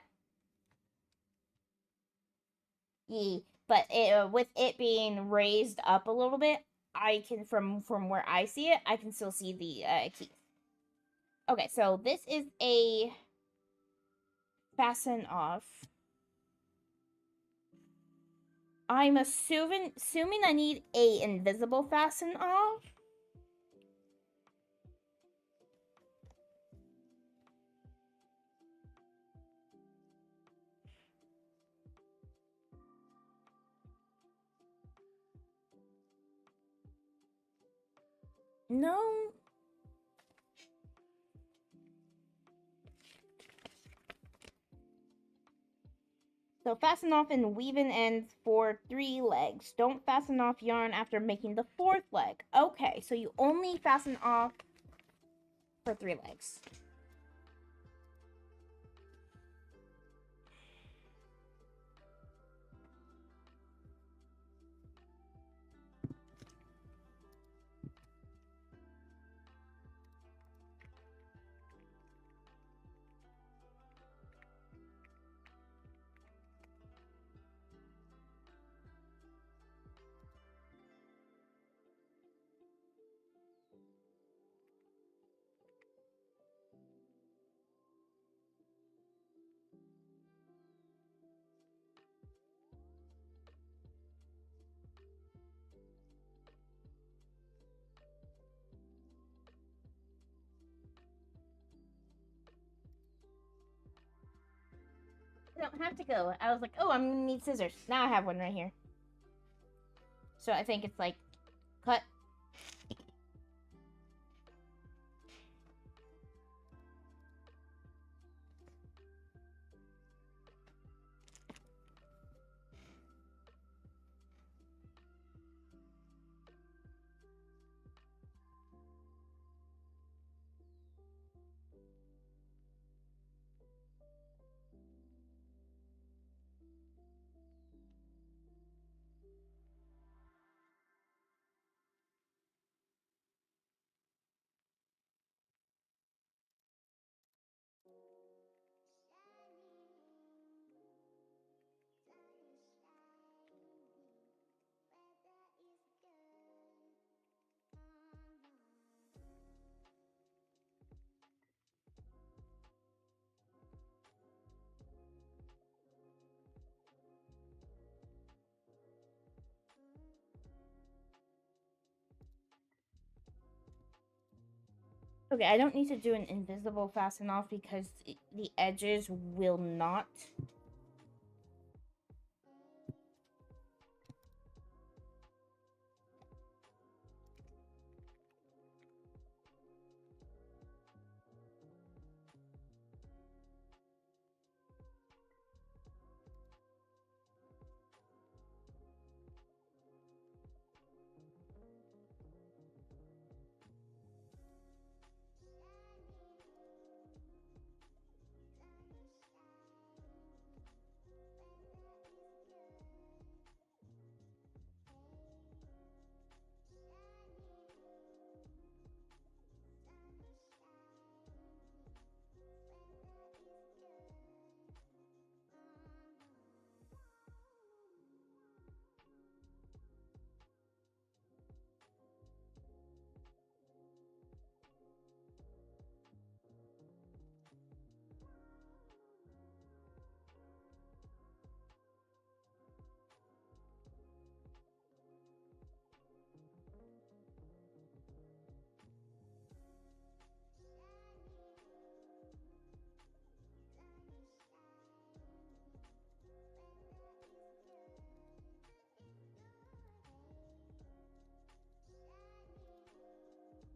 B: Yeah, but with it being raised up a little bit, I can from where I see it, I can still see the keys. Okay, so this is a fasten off. I'm assuming I need a invisible fasten off. No. So fasten off and weave-in ends for 3 legs. Don't fasten off yarn after making the 4th leg. Okay, so you only fasten off for 3 legs. I don't have to go. I was like, oh, I'm gonna need scissors. Now I have one right here. So I think it's like, cut. Okay, I don't need to do an invisible fasten off because the edges will not.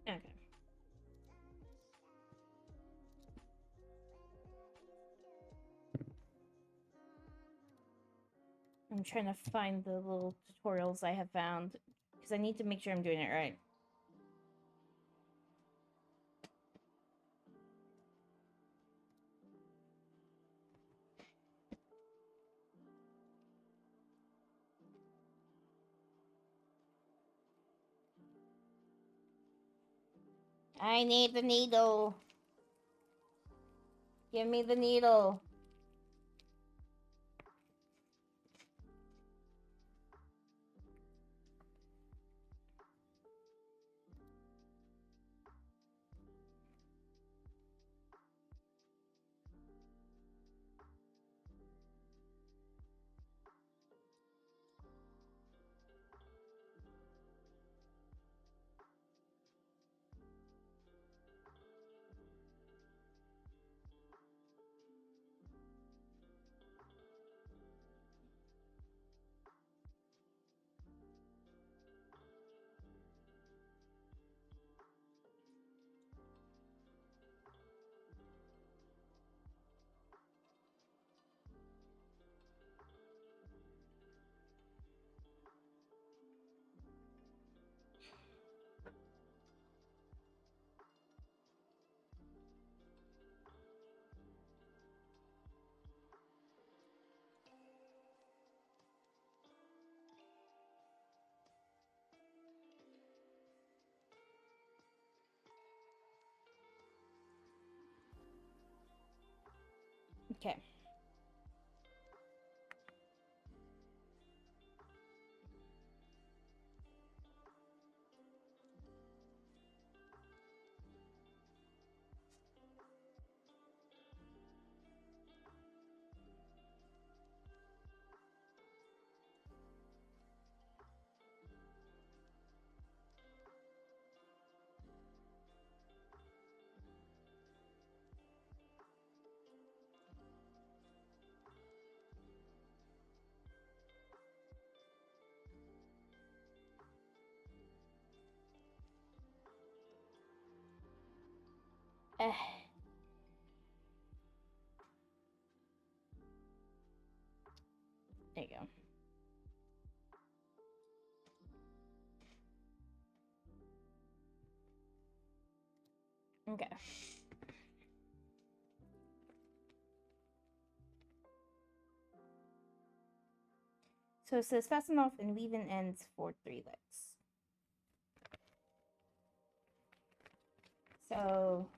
B: Okay. I'm trying to find the little tutorials I have found because I need to make sure I'm doing it right. I need the needle. Give me the needle. Okay. Eh. There you go. Okay. So it says fasten off and weave in ends for 3 legs. So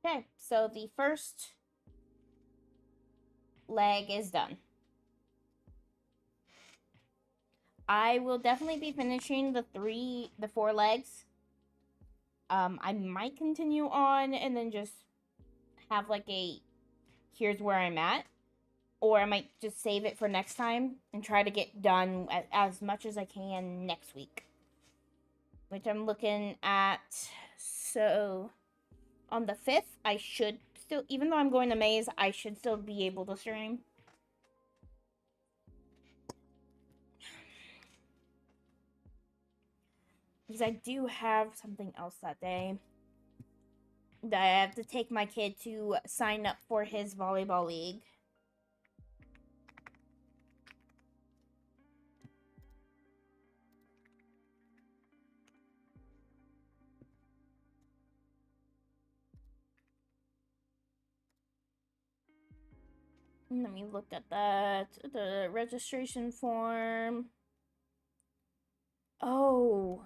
B: okay, so the first leg is done. I will definitely be finishing the 4 legs. I might continue on and then just have like a here's where I'm at, or I might just save it for next time and try to get done as much as I can next week, which I'm looking at. So on the 5th, I should still, even though I'm going to Maze, I should still be able to stream. Because I do have something else that day. That I have to take my kid to sign up for his volleyball league. Let me look at that. The registration form. Oh.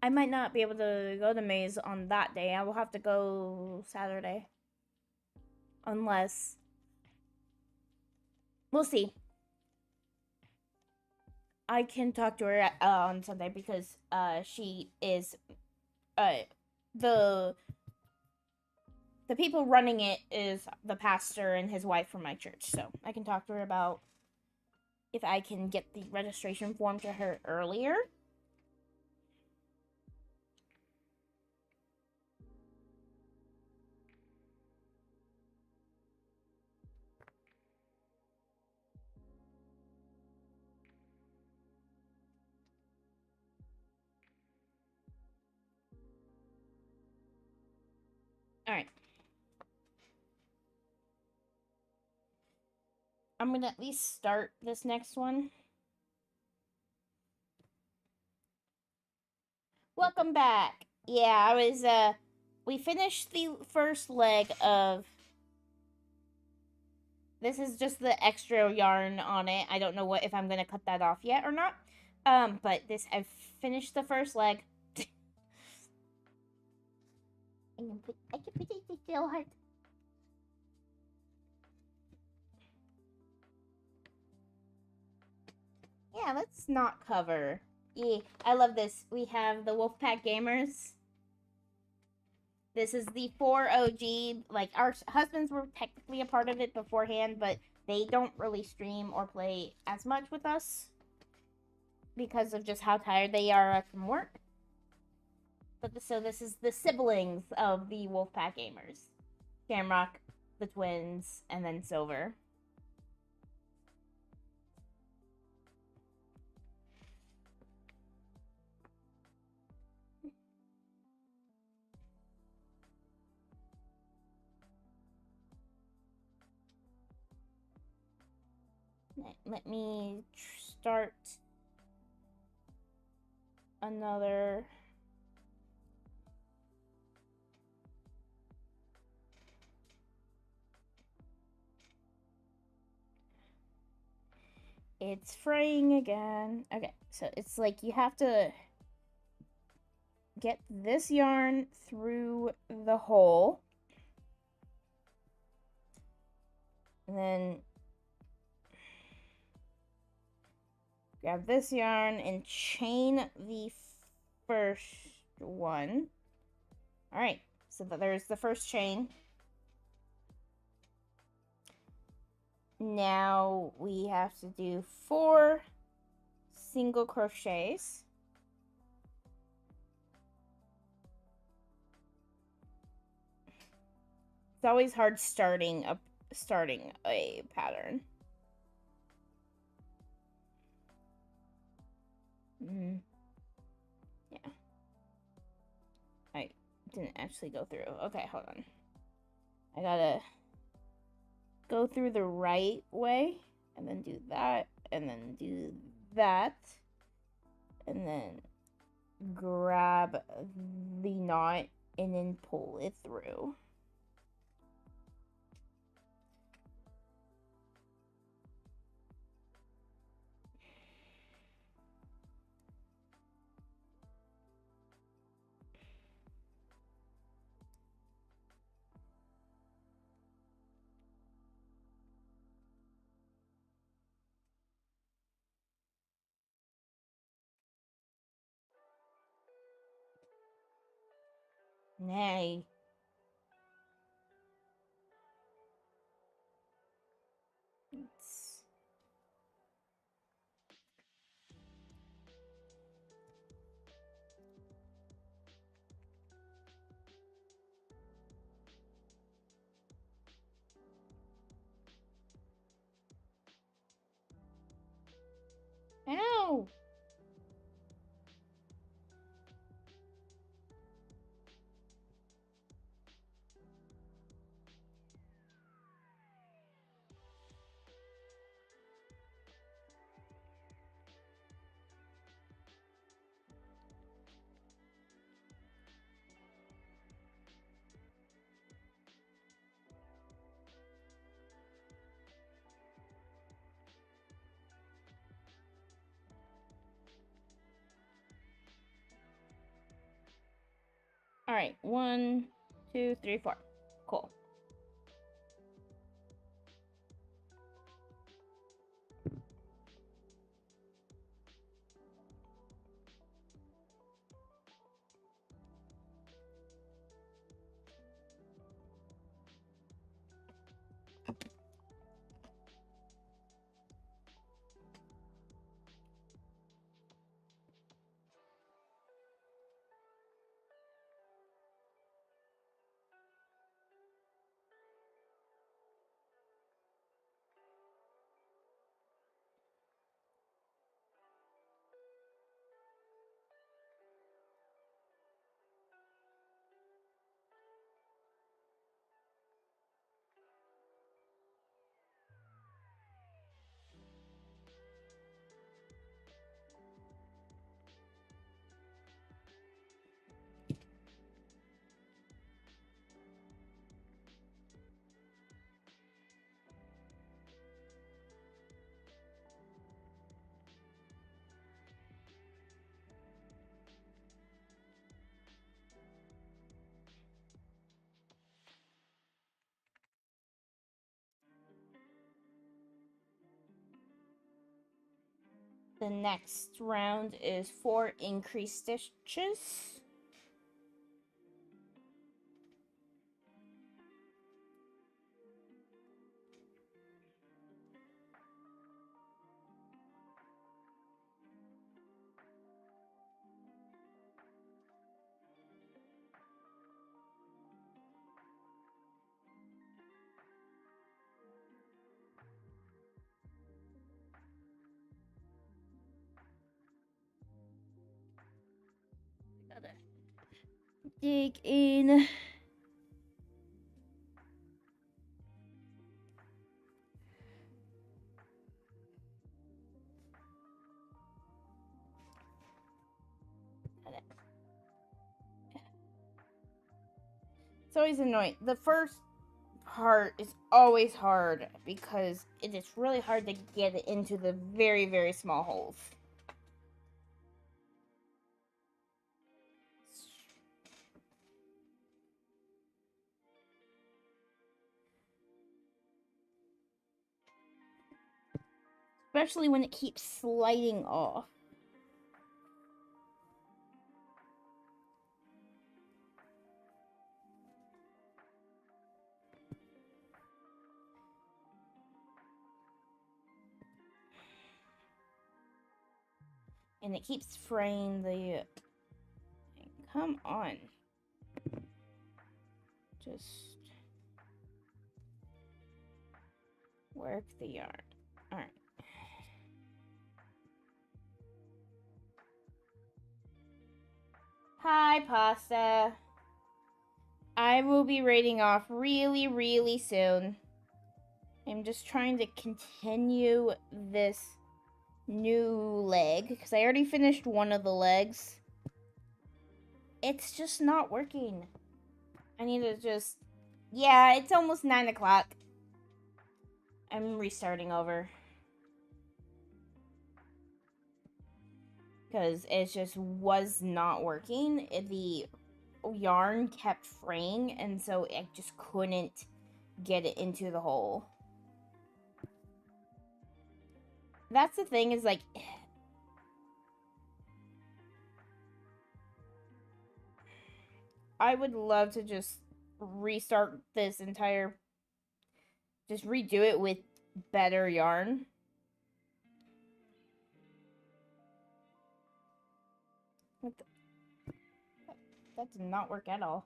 B: I might not be able to go to Maze on that day. I will have to go Saturday. Unless... We'll see. I can talk to her on Sunday because she is... the the people running it is the pastor and his wife from my church. So I can talk to her about if I can get the registration form to her earlier. All right. I'm gonna at least start this next one. Welcome back. Yeah, we finished the first leg of, this is just the extra yarn on it. I don't know if I'm gonna cut that off yet or not. But I've finished the first leg. I can put it so hard. Yeah, let's not cover. Yeah, I love this. We have the Wolfpack Gamers. This is the 4 OG. Like, our husbands were technically a part of it beforehand, but they don't really stream or play as much with us because of just how tired they are from work. But so this is the siblings of the Wolfpack Gamers. Shamrock, the twins, and then Silver. Let me start another. It's fraying again. Okay, so it's like you have to get this yarn through the hole. And then grab this yarn and chain the first one. All right, so there's the first chain. Now we have to do 4 single crochets. It's always hard starting a pattern. Yeah. I didn't actually go through. Okay, hold on. I gotta go through the right way, and then do that, and then do that, and then grab the knot, and then pull it through. Nay. Ow! All right, 1, 2, 3, 4. Cool. The next round is 4 increased stitches. Gotta dig in. It's always annoying. The first part is always hard because it is really hard to get it into the very, very small holes. Especially when it keeps sliding off. And it keeps fraying the... Come on. Just work the yarn. Alright. Hi, Pasta. I will be raiding off really, really soon. I'm just trying to continue this new leg because I already finished one of the legs. It's just not working. I need to just... Yeah, it's almost 9 o'clock. I'm restarting over. Because it just was not working. The yarn kept fraying, and so I just couldn't get it into the hole. That's the thing, is like... I would love to just restart this entire... Just redo it with better yarn. What the... That did not work at all.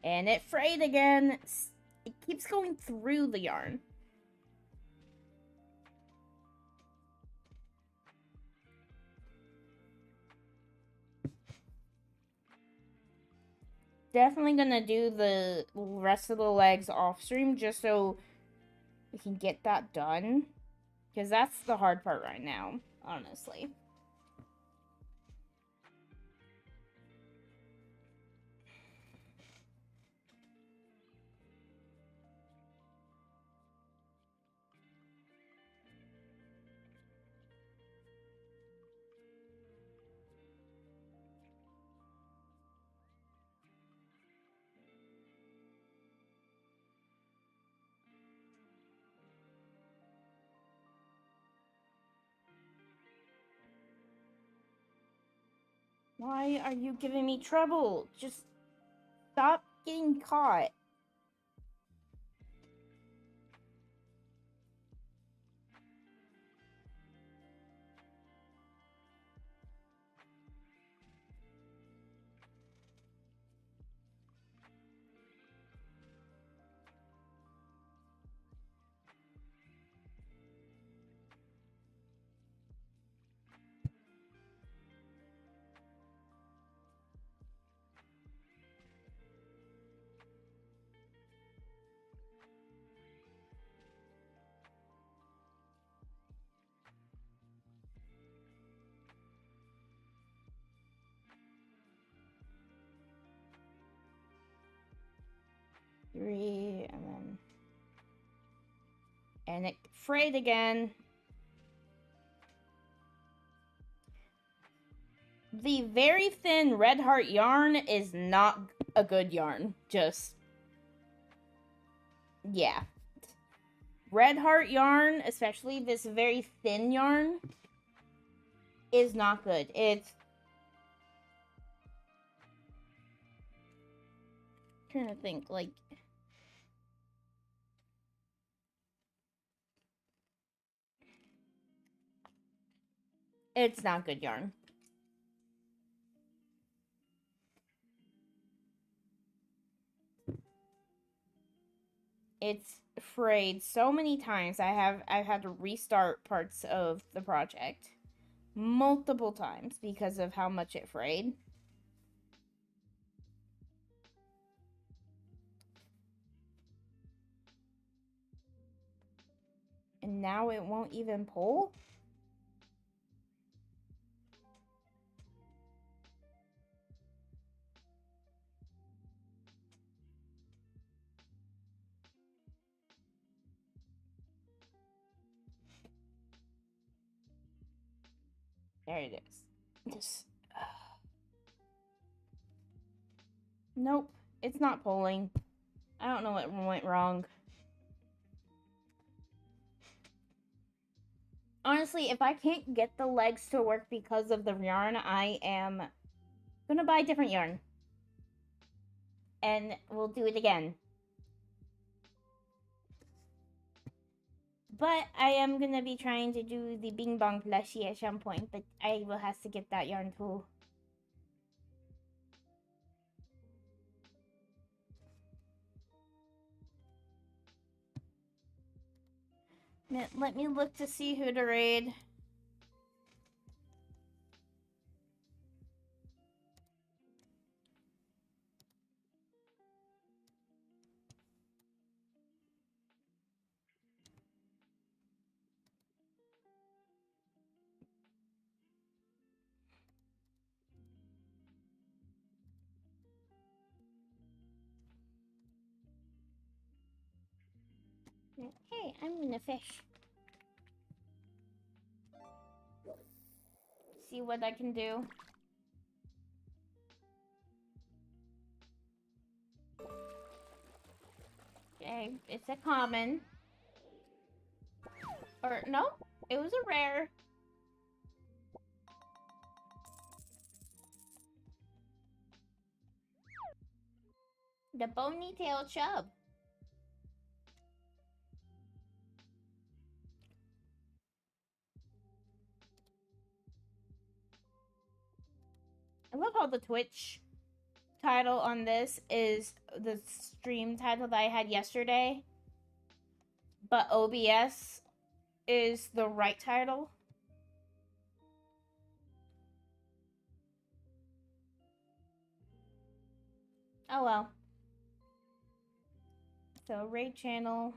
B: And it frayed again. It keeps going through the yarn. Definitely gonna do the rest of the legs off stream just so we can get that done. Because that's the hard part right now, honestly. Why are you giving me trouble? Just stop getting caught. 3, and then... And it frayed again. The very thin Red Heart yarn is not a good yarn. Just... Yeah. Red Heart yarn, especially this very thin yarn, is not good. It's... trying to think, like... It's not good yarn. It's frayed so many times. I've had to restart parts of the project multiple times because of how much it frayed. And now it won't even pull? There it is. Just... Nope, it's not pulling. I don't know what went wrong. Honestly, if I can't get the legs to work because of the yarn, I am gonna buy different yarn. And we'll do it again. But I am gonna be trying to do the Bing Bong plushie at some point, but I will have to get that yarn too. Let me look to see who to raid. Hey, I'm gonna fish. See what I can do. Okay, it's a common. Or, no, it was a rare. The bony-tailed chub. I love how the Twitch title on this is the stream title that I had yesterday, but OBS is the right title. Oh well. So raid channel.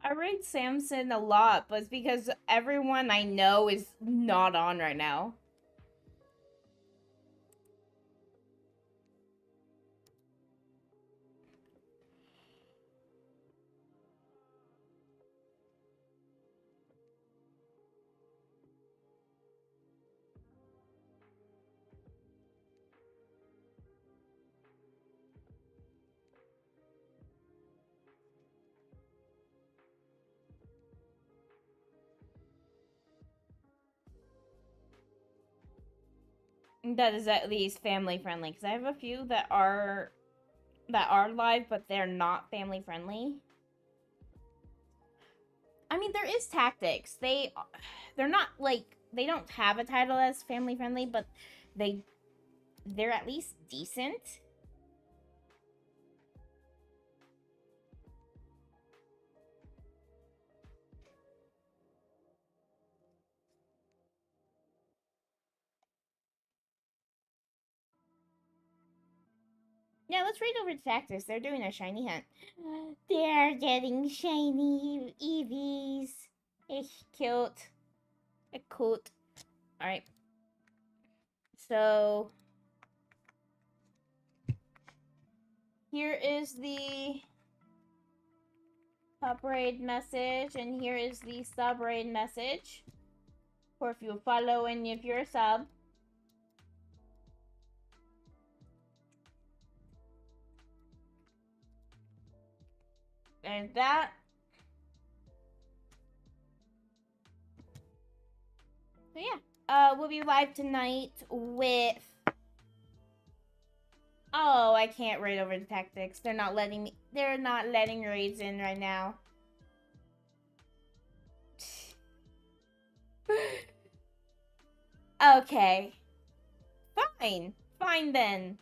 B: I raid Samson a lot, but it's because everyone I know is not on right now. that is at least family friendly. Because I have a few that are live, but they're not family friendly. I mean, there is tactics. They're not like, they don't have a title as family friendly, but they're at least decent. Yeah, let's read over the tactics. They're doing a shiny hunt. They're getting shiny Eevees. It's cute. It's cute. Alright. So, here is the top raid message, and here is the sub raid message. For if you follow and if you're a sub. And that. So yeah. We'll be live tonight with... Oh, I can't raid over the tactics. They're not letting me... They're not letting raids in right now. Okay. Fine. Fine then.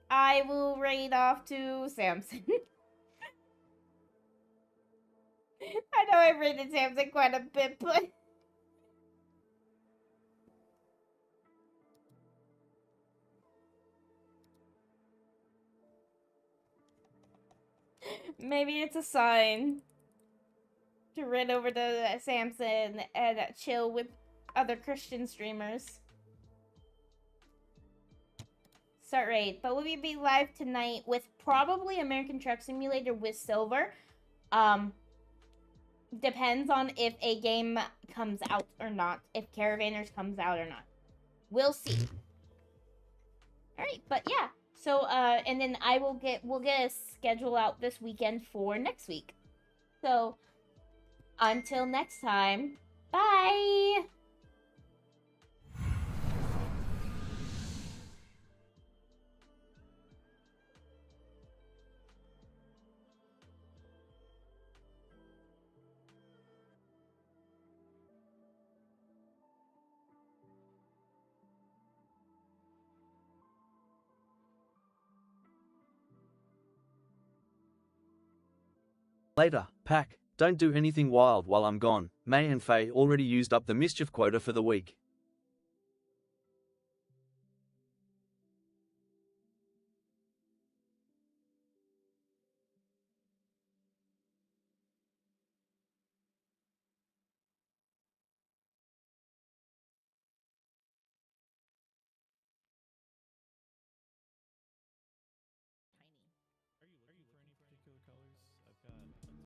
B: I will raid off to Samson. I know I raided Samson quite a bit, but... Maybe it's a sign to raid over to Samson and chill with other Christian streamers. Start raid. But we'll be live tonight with probably American Truck Simulator with Silver. Depends on if a game comes out or not. If Caravanners comes out or not. We'll see. Alright, but yeah. So, and then we'll get a schedule out this weekend for next week. So, until next time, bye!
A: Later, pack. Don't do anything wild while I'm gone. May and Faye already used up the mischief quota for the week.